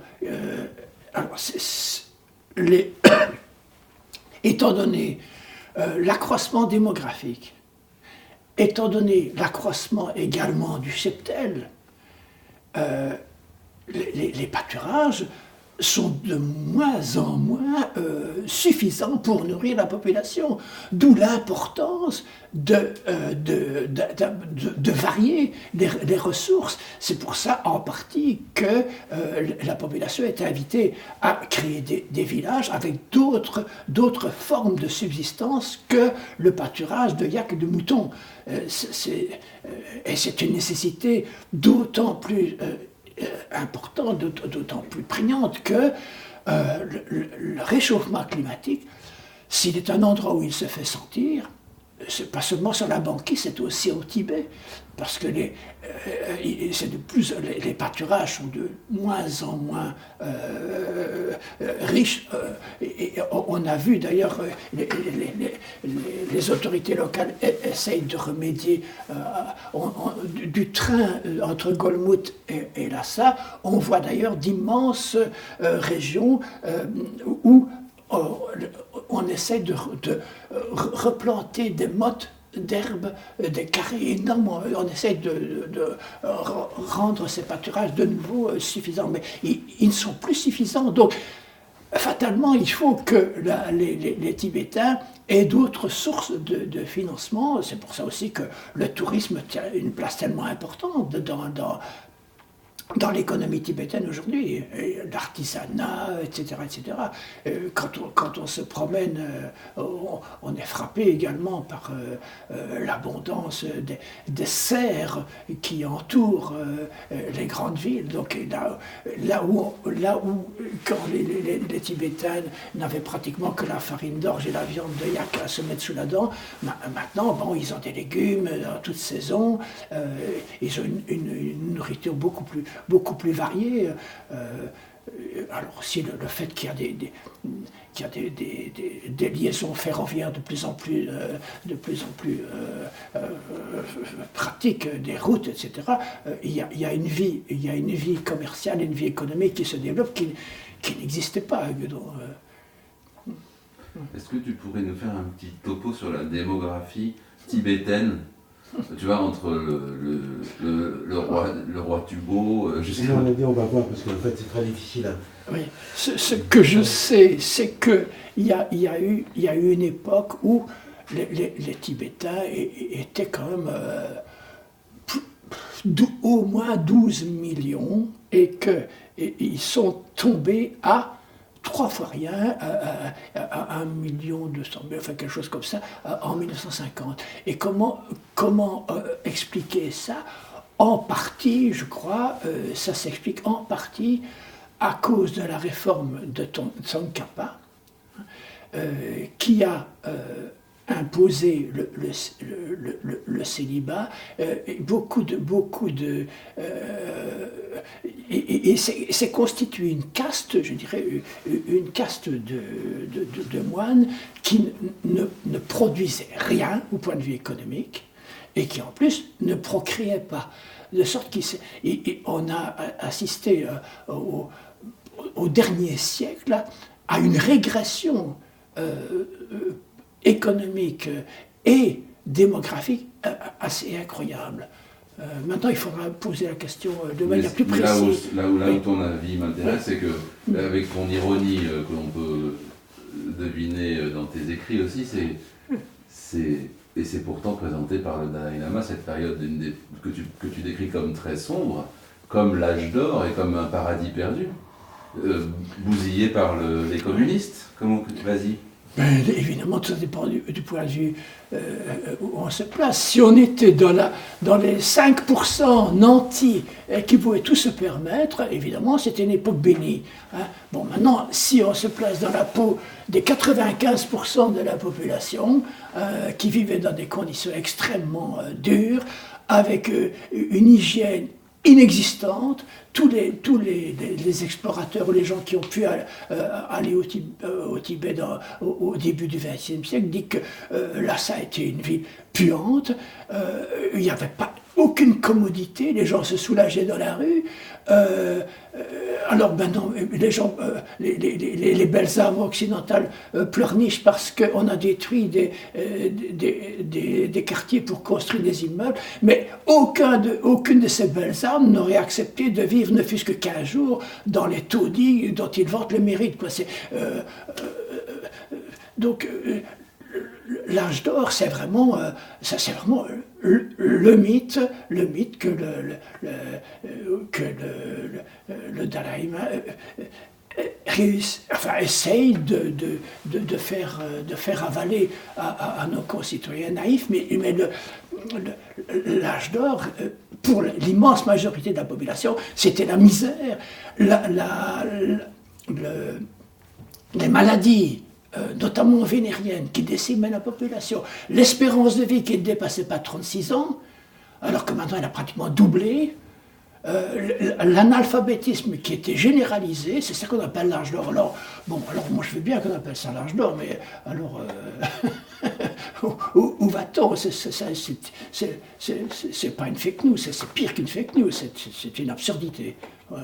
étant donné l'accroissement démographique, étant donné l'accroissement également du cheptel, les pâturages sont de moins en moins suffisants pour nourrir la population. D'où l'importance de varier les ressources. C'est pour ça, en partie, que la population est invitée à créer des villages avec d'autres formes de subsistance que le pâturage de yak et de moutons. Et c'est une nécessité d'autant plus importante, d'autant plus prégnante que le réchauffement climatique, s'il est un endroit où il se fait sentir, c'est pas seulement sur la banquise, c'est aussi au Tibet, parce que les pâturages sont de moins en moins riches. Et on a vu d'ailleurs, les autorités locales essayent de remédier du train entre Golmut et Lhasa. On voit d'ailleurs d'immenses régions où on essaie de replanter des mottes d'herbes, des carrés énormes. On essaie de rendre ces pâturages de nouveau suffisants. Mais ils ne sont plus suffisants. Donc, fatalement, il faut que les Tibétains aient d'autres sources de financement. C'est pour ça aussi que le tourisme tient une place tellement importante dans l'économie tibétaine aujourd'hui, l'artisanat, etc., etc. Quand on se promène, on est frappé également par l'abondance des serres qui entourent les grandes villes. Donc là où quand les Tibétains n'avaient pratiquement que la farine d'orge et la viande de yak à se mettre sous la dent, maintenant, bon, ils ont des légumes dans toute saison, ils ont une nourriture beaucoup plus variée. alors aussi le fait qu'il y a des liaisons ferroviaires de plus en plus pratiques, des routes, etc. Il y a une vie commerciale, une vie économique qui se développe qui n'existait pas à Gudon. Est-ce que tu pourrais nous faire un petit topo sur la démographie tibétaine? Tu vois, entre le roi Tubo jusqu'à... On va voir, parce qu'en fait c'est très difficile. Oui. Ce que je sais, c'est qu'il y a eu une époque où les Tibétains étaient quand même au moins 12 millions et qu'ils sont tombés à 3 fois rien, à 1 200 000, enfin quelque chose comme ça, en 1950. Et comment expliquer ça? En partie, je crois, ça s'explique en partie à cause de la réforme de Tsongkhapa, qui a imposé le célibat, et c'est constitué une caste, je dirais, une caste de moines qui ne produisaient rien au point de vue économique et qui en plus ne procréaient pas. De sorte qu'on a assisté au dernier siècle à une régression économique et démographique assez incroyable. Maintenant, il faudra poser la question de manière plus précise. Là où ton avis m'intéresse, c'est que, avec ton ironie que l'on peut deviner dans tes écrits aussi, et c'est pourtant présenté par le Dalai Lama, cette période que tu décris comme très sombre, comme l'âge d'or et comme un paradis perdu, bousillé par les communistes. Vas-y. Ben, évidemment, tout dépend du point de vue où on se place. Si on était dans les 5% nantis qui pouvaient tout se permettre, évidemment, c'était une époque bénie. Hein. Bon, maintenant, si on se place dans la peau des 95% de la population qui vivaient dans des conditions extrêmement dures, avec une hygiène inexistante, tous les explorateurs ou les gens qui ont pu aller au Tibet au début du XXe siècle disent que Lhasa était une ville puante, il n'y avait pas aucune commodité, les gens se soulageaient dans la rue. Alors maintenant, les gens, les belles âmes occidentales pleurnichent parce qu'on a détruit des quartiers pour construire des immeubles, mais aucune de ces belles âmes n'aurait accepté de vivre ne fût-ce que 15 jours dans les taudis dont ils vantent le mérite. Quoi. Donc l'âge d'or, c'est vraiment le mythe que le Dalai Lama essaye de faire avaler à nos concitoyens naïfs, mais l'âge d'or, pour l'immense majorité de la population, c'était la misère, les maladies, notamment vénériennes, qui décimaient la population, l'espérance de vie qui ne dépassait pas 36 ans, alors que maintenant elle a pratiquement doublé, l'analphabétisme qui était généralisé, c'est ça qu'on appelle l'âge d'or. Alors moi je veux bien qu'on appelle ça l'âge d'or, mais alors où va-t-on? C'est pas une fake news, c'est pire qu'une fake news, c'est une absurdité. Ouais.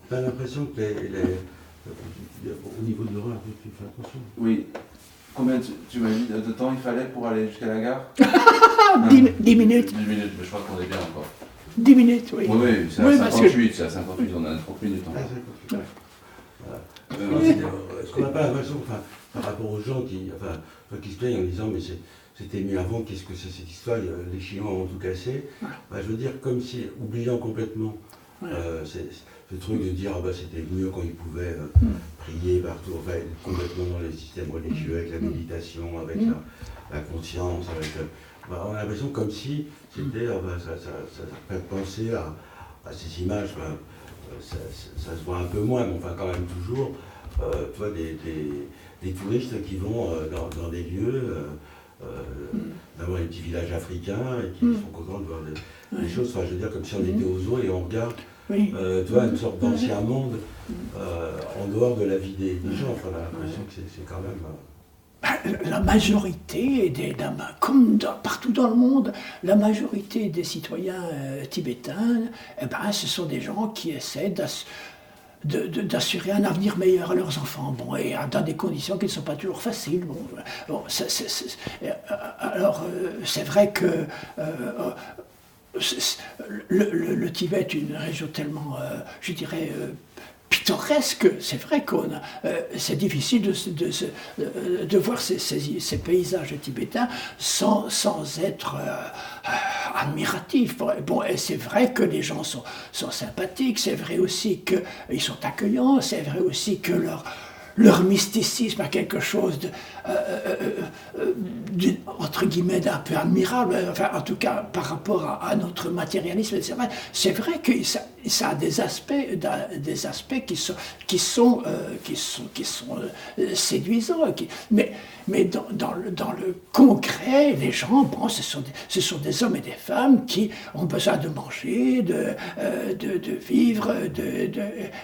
T'as l'impression que au niveau de l'horaire, tu fais attention. Oui. Combien tu m'as dit de temps il fallait pour aller jusqu'à la gare? 10 minutes. 10 minutes, mais je crois qu'on est bien encore. 10 minutes, oui. Oui, c'est à 58, c'est à 58, on a 30 minutes encore. Est-ce qu'on n'a pas l'impression, par rapport aux gens qui se plaignent en disant mais c'était mieux avant, qu'est-ce que c'est cette histoire, les Chinois ont tout cassé, je veux dire, comme si, oubliant complètement ce truc de dire c'était mieux quand ils pouvaient prier partout, complètement dans les systèmes religieux, avec la méditation, avec la conscience, on a l'impression comme si c'était, ça fait penser à ces images, ça se voit un peu moins, mais enfin quand même toujours, tu vois, des touristes qui vont dans des lieux, d'avoir des petits villages africains et qui sont contents de voir des choses, je veux dire, comme si on était aux eaux et on regarde Oui. Tu vois, une sorte d'ancien monde en dehors de la vie des gens. Enfin, on a l'impression que c'est quand même... La majorité, comme partout dans le monde, la majorité des citoyens tibétains, eh ben, ce sont des gens qui essaient d'assurer un avenir meilleur à leurs enfants. Bon, et dans des conditions qui ne sont pas toujours faciles. Alors, c'est vrai que le Tibet est une région tellement, je dirais, pittoresque. C'est vrai c'est difficile de voir ces paysages tibétains sans être admiratif. Bon, et c'est vrai que les gens sont sympathiques, c'est vrai aussi qu'ils sont accueillants, c'est vrai aussi que leur mysticisme a quelque chose entre guillemets d'un peu admirable, enfin en tout cas par rapport à notre matérialisme. C'est vrai que ça a des aspects qui sont séduisants, mais dans le concret, les gens, bon, ce sont des hommes et des femmes qui ont besoin de manger, de vivre,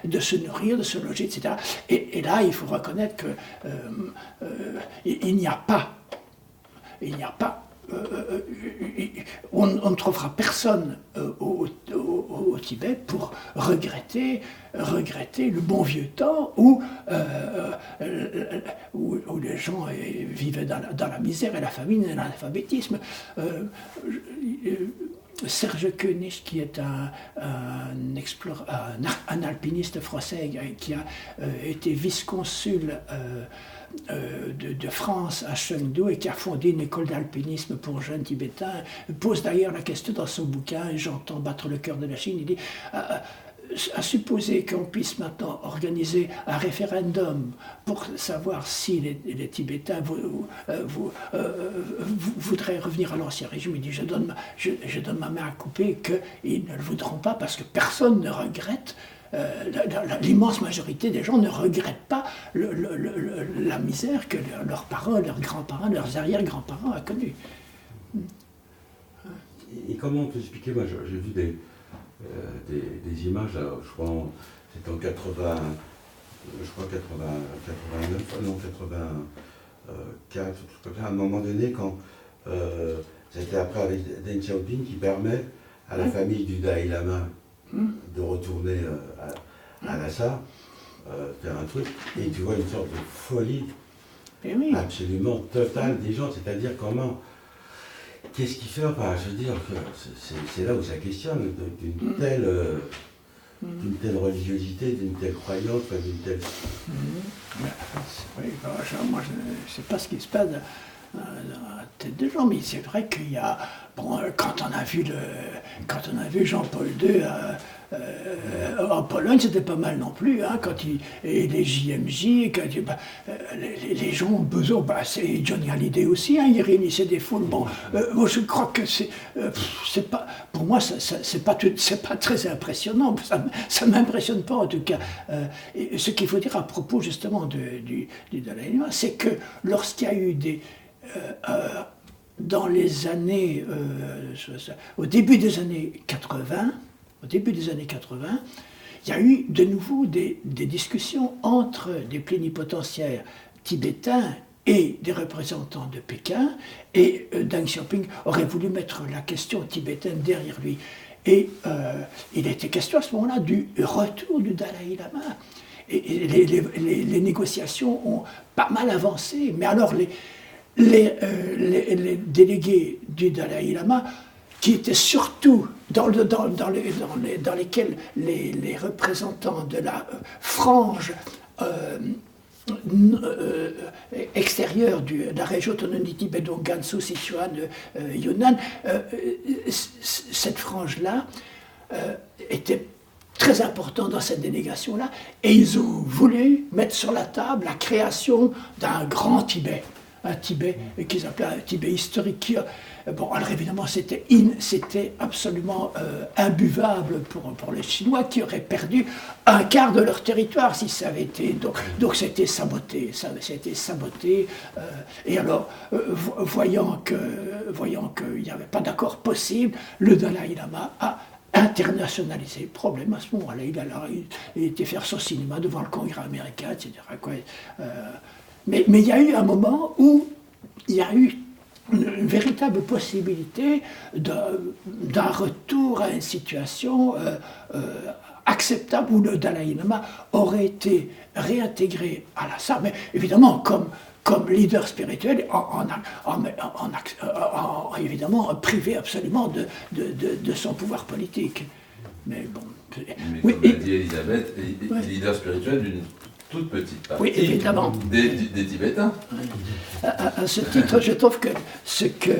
de se nourrir, de se loger, etc. Et là, il faut reconnaître qu'il n'y a pas, on ne trouvera personne au Tibet pour regretter le bon vieux temps où les gens vivaient dans la misère et la famine et l'analphabétisme. Serge Koenig, qui est un alpiniste français qui a été vice-consul de France à Chengdu et qui a fondé une école d'alpinisme pour jeunes tibétains, pose d'ailleurs la question dans son bouquin « J'entends battre le cœur de la Chine », il dit à supposer qu'on puisse maintenant organiser un référendum pour savoir si les Tibétains voudraient revenir à l'ancien régime, il dit je donne ma main à couper qu'ils ne le voudront pas parce que personne ne regrette. L'immense majorité des gens ne regrettent pas la misère que leurs parents, leurs grands-parents, leurs arrière-grands-parents ont connue. Et comment on peut expliquer, moi j'ai vu des images, alors, je crois c'était en 89, non 84, à un moment donné quand c'était après avec Deng Xiaoping qui permet à la famille du Dalai Lama de retourner à Lhasa, faire un truc, et tu vois une sorte de folie absolument totale des gens, c'est-à-dire comment, qu'est-ce qui fait, enfin, je veux dire que c'est là où ça questionne, d'une telle religiosité, d'une telle croyance, d'une telle... Oui, moi je ne sais pas ce qui se passe dans la tête des gens, mais c'est vrai qu'il y a... Bon, quand on a vu Jean-Paul II en Pologne, c'était pas mal non plus, hein, et les JMJ, les gens ont besoin, c'est Johnny Hallyday aussi, hein, il réunissait des foules. Bon, moi je crois que c'est pas, pour moi c'est pas très impressionnant, ça m'impressionne pas en tout cas. Et ce qu'il faut dire à propos justement du Dalai Lama, c'est que lorsqu'il y a eu dans les années, au début des années 80, il y a eu de nouveau des discussions entre des plénipotentiaires tibétains et des représentants de Pékin, et Deng Xiaoping aurait voulu mettre la question tibétaine derrière lui. Et il était question à ce moment-là du retour du Dalai Lama. Et les négociations ont pas mal avancé, mais alors les délégués du Dalai Lama, qui étaient surtout dans lesquels les représentants de la frange extérieure de la région autonome du Tibet, donc Gansu, Sichuan, Yunnan, cette frange-là était très important dans cette délégation-là, et ils ont voulu mettre sur la table la création d'un grand Tibet, un Tibet qu'ils appelaient un Tibet historique. Bon, alors évidemment, c'était absolument imbuvable pour les Chinois qui auraient perdu un quart de leur territoire si ça avait été. Donc c'était saboté, et alors, voyant qu'il n'y avait pas d'accord possible, le Dalai Lama a internationalisé le problème à ce moment-là. Il était faire son cinéma devant le Congrès américain, etc. Quoi. Mais il y a eu un moment où il y a eu une véritable possibilité d'un retour à une situation acceptable où le Dalai Lama aurait été réintégré à la SAR, mais évidemment comme leader spirituel, évidemment privé absolument de son pouvoir politique. Mais bon. Mais Oui, comme l'a dit Elisabeth, leader spirituel d'une toute petite partie oui, évidemment. des Tibétains. À ce titre, je trouve que ce que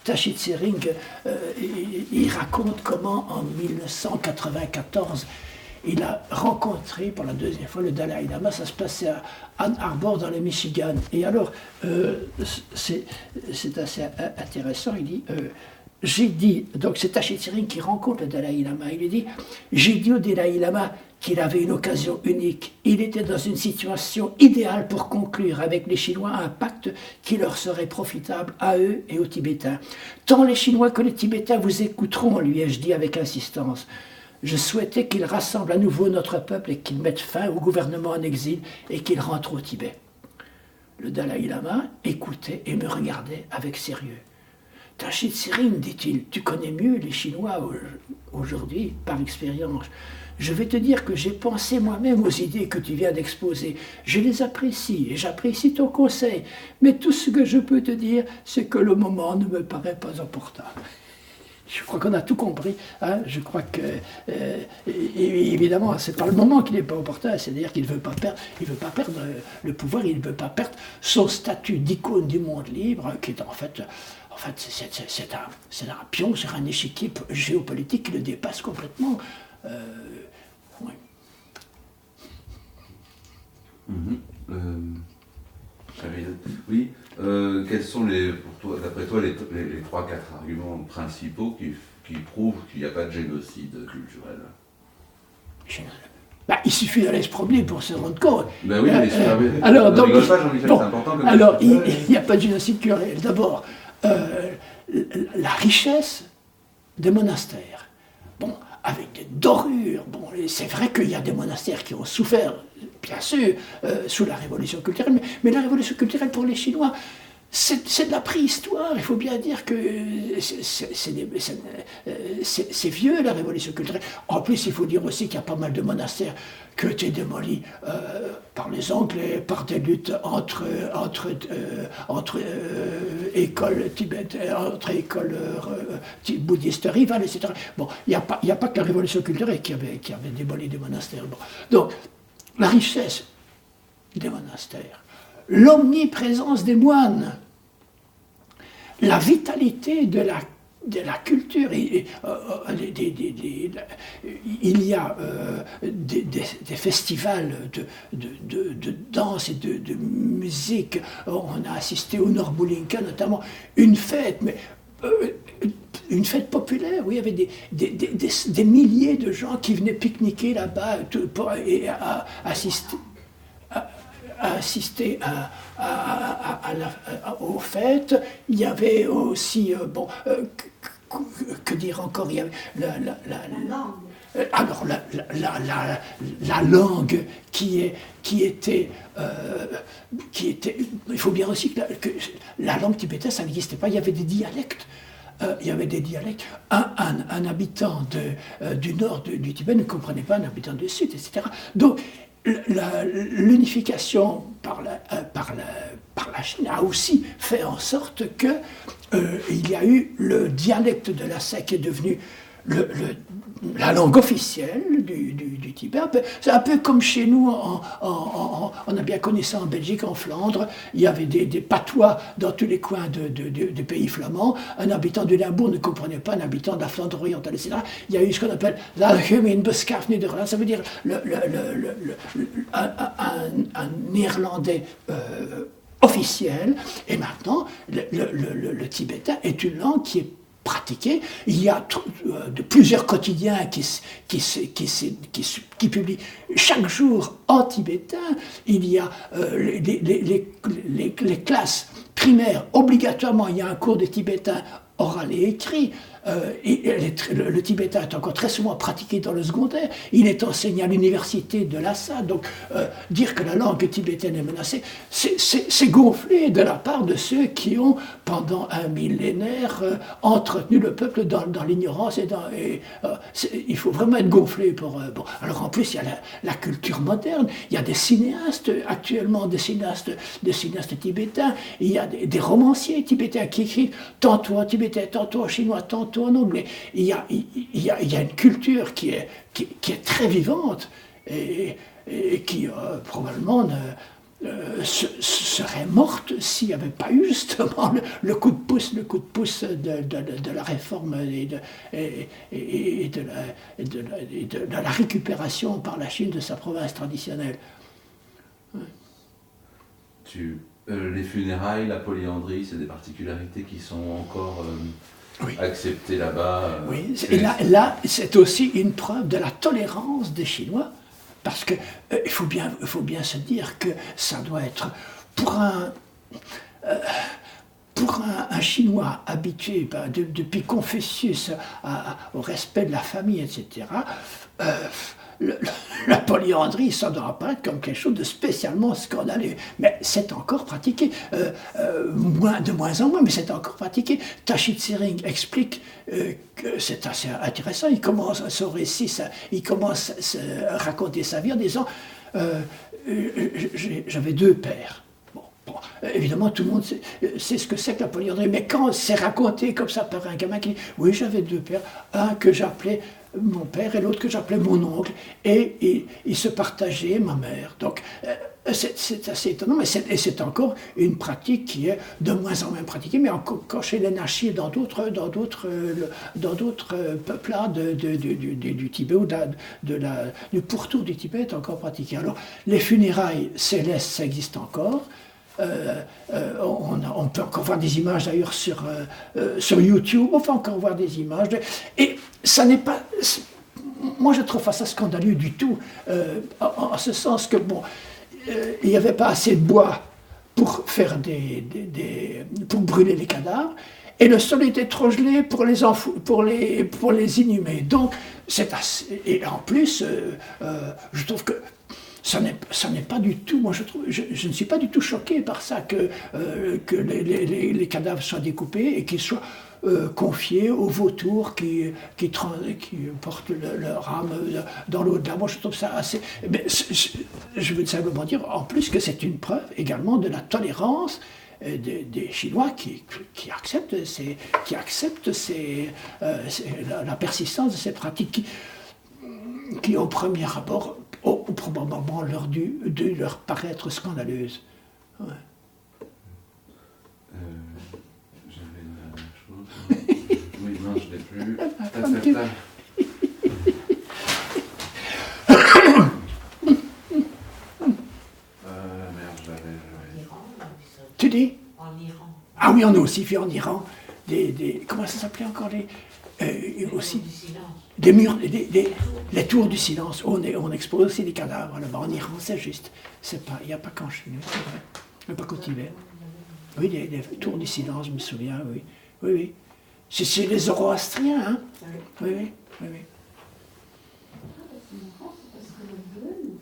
Tashi Tsering il raconte comment en 1994 il a rencontré pour la deuxième fois le Dalai Lama. Ça se passait à Ann Arbor dans le Michigan. Et alors, c'est assez intéressant. Il dit, j'ai dit, donc c'est Tashi Tsering qui rencontre le Dalai Lama. Il dit, j'ai dit au Dalai Lama qu'il avait une occasion unique. Il était dans une situation idéale pour conclure avec les Chinois un pacte qui leur serait profitable à eux et aux Tibétains. Tant les Chinois que les Tibétains vous écouteront, lui ai-je dit avec insistance. Je souhaitais qu'il rassemble à nouveau notre peuple et qu'il mette fin au gouvernement en exil et qu'il rentre au Tibet. Le Dalai Lama écoutait et me regardait avec sérieux. Tashi Tsering, dit-il, tu connais mieux les Chinois aujourd'hui par expérience. Je vais te dire que j'ai pensé moi-même aux idées que tu viens d'exposer. Je les apprécie et j'apprécie ton conseil. Mais tout ce que je peux te dire, c'est que le moment ne me paraît pas opportun. Je crois qu'on a tout compris. Hein. Je crois que, évidemment, c'est pas le moment qui n'est pas opportun, c'est-à-dire qu'il ne veut pas perdre le pouvoir, il ne veut pas perdre son statut d'icône du monde libre, qui est en fait c'est un pion sur un échiquier géopolitique qui le dépasse complètement. Oui. Oui. Quels sont d'après toi, les 3-4 arguments principaux qui prouvent qu'il n'y a pas de génocide culturel? Il suffit d'aller se promener pour se rendre compte. Ben oui, mais alors, donc, pas, Jean-Michel, c'est important. Alors, il n'y a pas de génocide culturel. D'abord, la richesse des monastères. Bon, avec des dorures. Bon, c'est vrai qu'il y a des monastères qui ont souffert, bien sûr, sous la révolution culturelle, mais la révolution culturelle pour les Chinois, c'est de la préhistoire. Il faut bien dire que c'est vieux, la révolution culturelle. En plus, il faut dire aussi qu'il y a pas mal de monastères qui ont été démolis par les Anglais, par des luttes entre écoles tibétaines, entre écoles bouddhistes rivales, etc. Bon, il n'y a pas que la révolution culturelle qui avait démoli des monastères. Bon. Donc, la richesse des monastères, l'omniprésence des moines, la vitalité de la culture. Il y a des festivals de danse et de musique. On a assisté au Norbulinka notamment, une fête, mais une fête populaire, où il y avait des milliers de gens qui venaient pique-niquer là-bas et assister aux fêtes. Il y avait aussi, que dire encore, il y avait la langue qui était, il faut bien aussi que la langue tibétaine, ça n'existait pas, il y avait des dialectes. Un habitant du nord du Tibet ne comprenait pas un habitant du sud, etc. Donc, l'unification par la Chine a aussi fait en sorte que il y a eu le dialecte de Lhasa qui est devenu la langue officielle du Tibet. C'est un peu comme chez nous, on a bien connu ça en Belgique, en Flandre, il y avait des patois dans tous les coins du pays flamand. Un habitant du Limbourg ne comprenait pas un habitant de la Flandre orientale, etc. Il y a eu ce qu'on appelle l'Algemeen Beschaf Nederlands, ça veut dire un néerlandais officiel, et maintenant le tibétain est une langue qui est pratiquée. Il y a plusieurs quotidiens qui publient chaque jour en tibétain. Il y a les classes primaires, obligatoirement, il y a un cours de tibétain oral et écrit. le tibétain est encore très souvent pratiqué dans le secondaire. Il est enseigné à l'université de Lhasa. Donc, dire que la langue tibétaine est menacée, c'est gonflé de la part de ceux qui ont, pendant un millénaire, entretenu le peuple dans l'ignorance. Il faut vraiment être gonflé pour... bon. Alors, en plus, il y a la culture moderne. Il y a des cinéastes, actuellement, des cinéastes tibétains. Il y a des romanciers tibétains qui écrivent tantôt en tibétain, tantôt en chinois, tantôt en anglais. Il y a une culture qui est très vivante et qui probablement serait morte s'il n'y avait pas eu justement le coup de pouce de la réforme et de la récupération par la Chine de sa province traditionnelle. Les funérailles, la polyandrie, c'est des particularités qui sont encore oui. acceptées là-bas. Oui, et là, c'est aussi une preuve de la tolérance des Chinois, parce que il faut bien se dire que ça doit être pour un Chinois habitué depuis Confucius au respect de la famille, etc. La polyandrie, ça doit apparaître comme quelque chose de spécialement scandaleux. Mais c'est encore pratiqué, de moins en moins, mais c'est encore pratiqué. Tashi Tsering explique que c'est assez intéressant. Il commence son récit, il commence à raconter sa vie en disant j'avais 2 pères. Bon, évidemment, tout le monde sait ce que c'est que la polyandrie, mais quand c'est raconté comme ça par un gamin qui dit oui, j'avais 2 pères, un que j'appelais mon père et l'autre que j'appelais mon oncle, et ils se partageaient ma mère. Donc c'est assez étonnant, mais c'est encore une pratique qui est de moins en moins pratiquée, mais encore chez les Nachi et dans d'autres peuplades du Tibet ou du pourtour du Tibet est encore pratiqué. Alors les funérailles célestes, ça existe encore. On peut encore voir des images d'ailleurs sur YouTube, on peut encore voir des images. Et ça n'est pas... Moi je trouve pas ça scandaleux du tout, en ce sens que, bon, il n'y avait pas assez de bois pour faire pour brûler les cadavres, et le sol était trop gelé pour les inhumer. Donc, c'est assez... Et en plus, je trouve que ça n'est pas du tout, moi je ne suis pas du tout choqué par ça que les cadavres soient découpés et qu'ils soient confiés aux vautours qui portent leur âme dans l'au-delà. Moi je trouve ça assez... Mais je veux simplement dire en plus que c'est une preuve également de la tolérance des Chinois qui acceptent la persistance de ces pratiques qui au premier abord probablement dû leur paraître scandaleuse. Ouais. J'avais une chose. Oui, non, je ne l'ai plus. Merde, je l'avais. Tu dis ? En Iran. Ah oui, on a aussi fait en Iran comment ça s'appelait encore aussi des murs, les tours du silence. On expose aussi des cadavres là-bas. En Iran, c'est juste. Il n'y a pas qu'en Chine, c'est vrai. Il n'y a pas qu'au Tibet. Oui, les tours du silence, je me souviens, oui. Oui, oui. C'est chez les Zoroastriens, hein. Oui, oui, oui, oui. C'est marrant, parce que le Beun,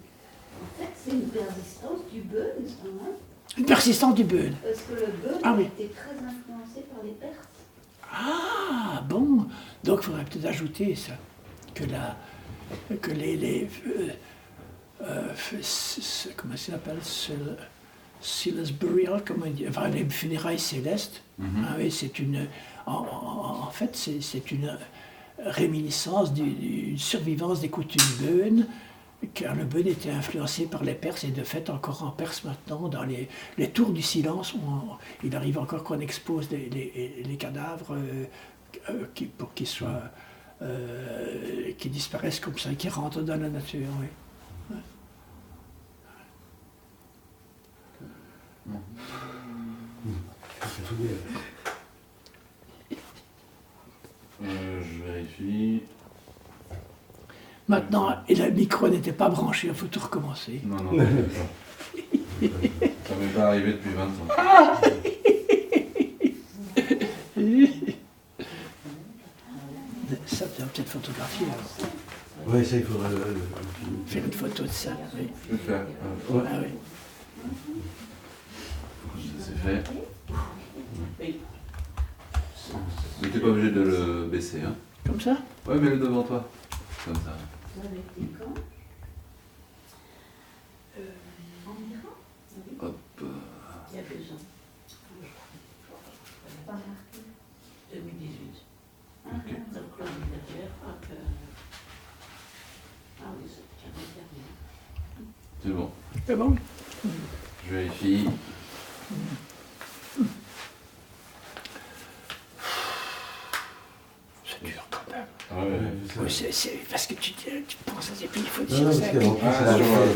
en fait, c'est une persistance du Beun, ça, hein. Une persistance du Beun. Parce que le Beun Ah oui. a été très influencé par les Perses. Ah, bon. Donc, il faudrait peut-être ajouter ça. Comment ça s'appelle, Celeste Burial, comment on dit, enfin, les funérailles célestes. Ah oui, en fait, c'est une réminiscence d'une survivance des coutumes Beun, car le Beun était influencé par les Perses, et de fait encore en Perse maintenant, dans les tours du silence, il arrive encore qu'on expose les cadavres pour qu'ils soient... qui disparaissent comme ça, qui rentrent dans la nature, oui. Je vérifie. Maintenant, et le micro n'était pas branché, il faut tout recommencer. Non, ça m'est pas arrivé depuis 20 ans. peut-être photographier. Alors. Oui, ça, il faudra Faire une photo de ça. Oui. Je vais le faire. Ouais. Ah, oui. C'est fait. Mais t'es pas obligé de le baisser, hein. Comme ça? Ouais, mets-le devant toi. Comme ça. Vous avez été quand En Iran Oui. Hop. Il y a 2 ans. Pas marqué. 2018. Ok. Donc l'ordinateur, hop. Ah oui, c'est C'est bon. C'est bon? Je vérifie. C'est dur quand même. Ah ouais. Oui, c'est parce que tu penses à ces pays, il faut Non, dire non, ça. parce qu'en plus, Ah,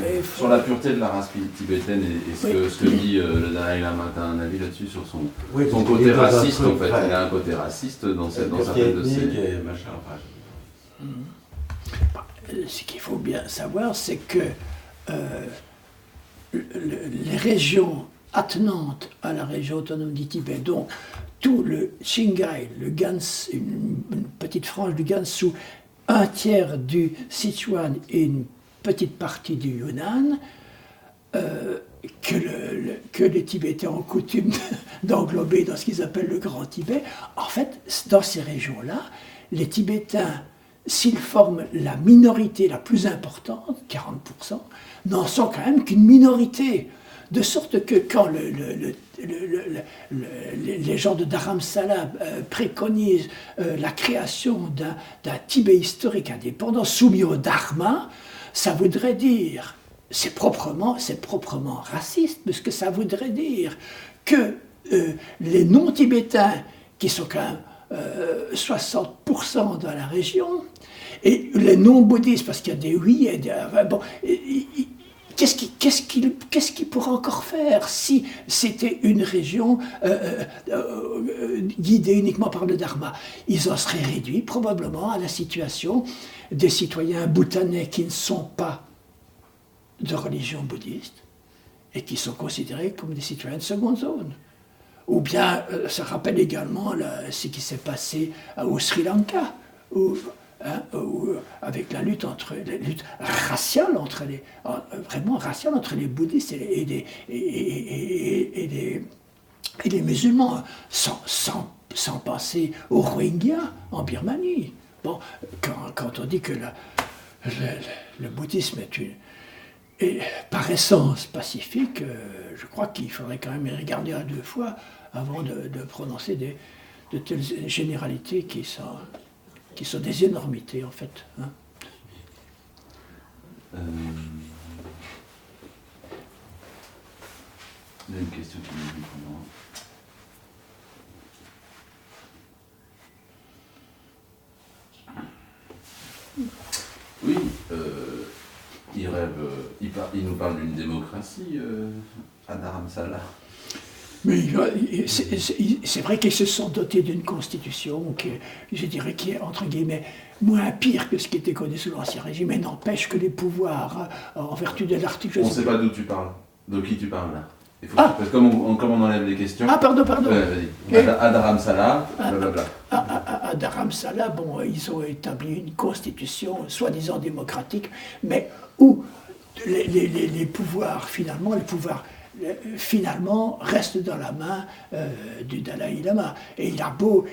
c'est sur la pureté de la race tibétaine et ce que dit le Dalai Lama, t'as un avis là-dessus sur son oui, son parce qu'il côté est dans un raciste truc, en fait? ouais. Il a un côté raciste dans Pureté certaines de ethnique ses. et machin, enfin. Ce qu'il faut bien savoir, c'est que les régions attenantes à la région autonome du Tibet, donc tout le Qinghai, le Gansu, une petite frange du Gansu, un tiers du Sichuan et une petite partie du Yunnan, que les Tibétains ont coutume d'englober dans ce qu'ils appellent le Grand Tibet. En fait, dans ces régions-là, les Tibétains, s'ils forment la minorité la plus importante, 40%, n'en sont quand même qu'une minorité. De sorte que quand les gens de Dharamsala préconisent la création d'un Tibet historique indépendant soumis au Dharma, ça voudrait dire, c'est proprement raciste, parce que ça voudrait dire que les non-tibétains, qui sont quand même 60% dans la région, et les non-bouddhistes, parce qu'il y a des oui et des... Bon, qu'est-ce qu'ils pourraient encore faire si c'était une région guidée uniquement par le Dharma? Ils en seraient réduits probablement à la situation des citoyens bhoutanais qui ne sont pas de religion bouddhiste et qui sont considérés comme des citoyens de seconde zone. Ou bien, ça rappelle également ce qui s'est passé au Sri Lanka, où avec la lutte raciale entre les bouddhistes et les musulmans, sans penser aux Rohingyas en Birmanie. Bon, quand on dit que le bouddhisme est par essence pacifique, je crois qu'il faudrait quand même y regarder à 2 fois avant de prononcer de telles généralités qui sont des énormités, en fait. Hein. Il y a une question qui me dit pour moi. Oui, il rêve, il nous parle d'une démocratie à Dharamsala. Mais c'est vrai qu'ils se sont dotés d'une constitution qui, je dirais, qui est, entre guillemets, moins pire que ce qui était connu sous l'Ancien Régime, mais n'empêche que les pouvoirs, en vertu de l'article... On ne sait pas d'où tu parles, de qui tu parles là. Parce que comme on enlève les questions... Ah, pardon. Vas-y. À Dharamsala, blablabla. À Dharamsala, bon, ils ont établi une constitution soi-disant démocratique, mais où les pouvoirs, finalement, restent dans la main du Dalai Lama. Et il a beau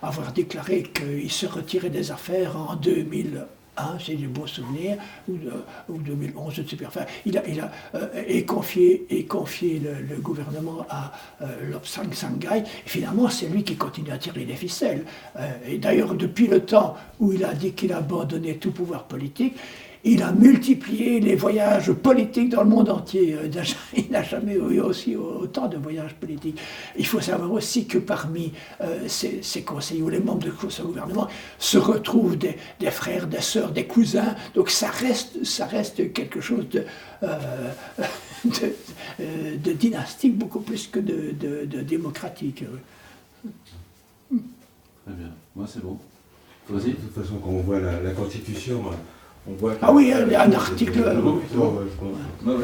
avoir déclaré qu'il se retirait des affaires en 2001, j'ai des beaux souvenirs, ou 2011, je ne sais plus. Enfin, il a confié le gouvernement à Lobsang Sangay. Et finalement, c'est lui qui continue à tirer les ficelles. Et d'ailleurs, depuis le temps où il a dit qu'il abandonnait tout pouvoir politique, il a multiplié les voyages politiques dans le monde entier. Il n'a jamais eu aussi autant de voyages politiques. Il faut savoir aussi que parmi ses conseillers ou les membres de son gouvernement se retrouvent des frères, des sœurs, des cousins. Donc ça reste quelque chose de dynastique beaucoup plus que de démocratique. Très bien. Moi, c'est bon. Vas-y. De toute façon, quand on voit la Constitution, on voit... Ah oui, un article... je pense. Ouais, je pense.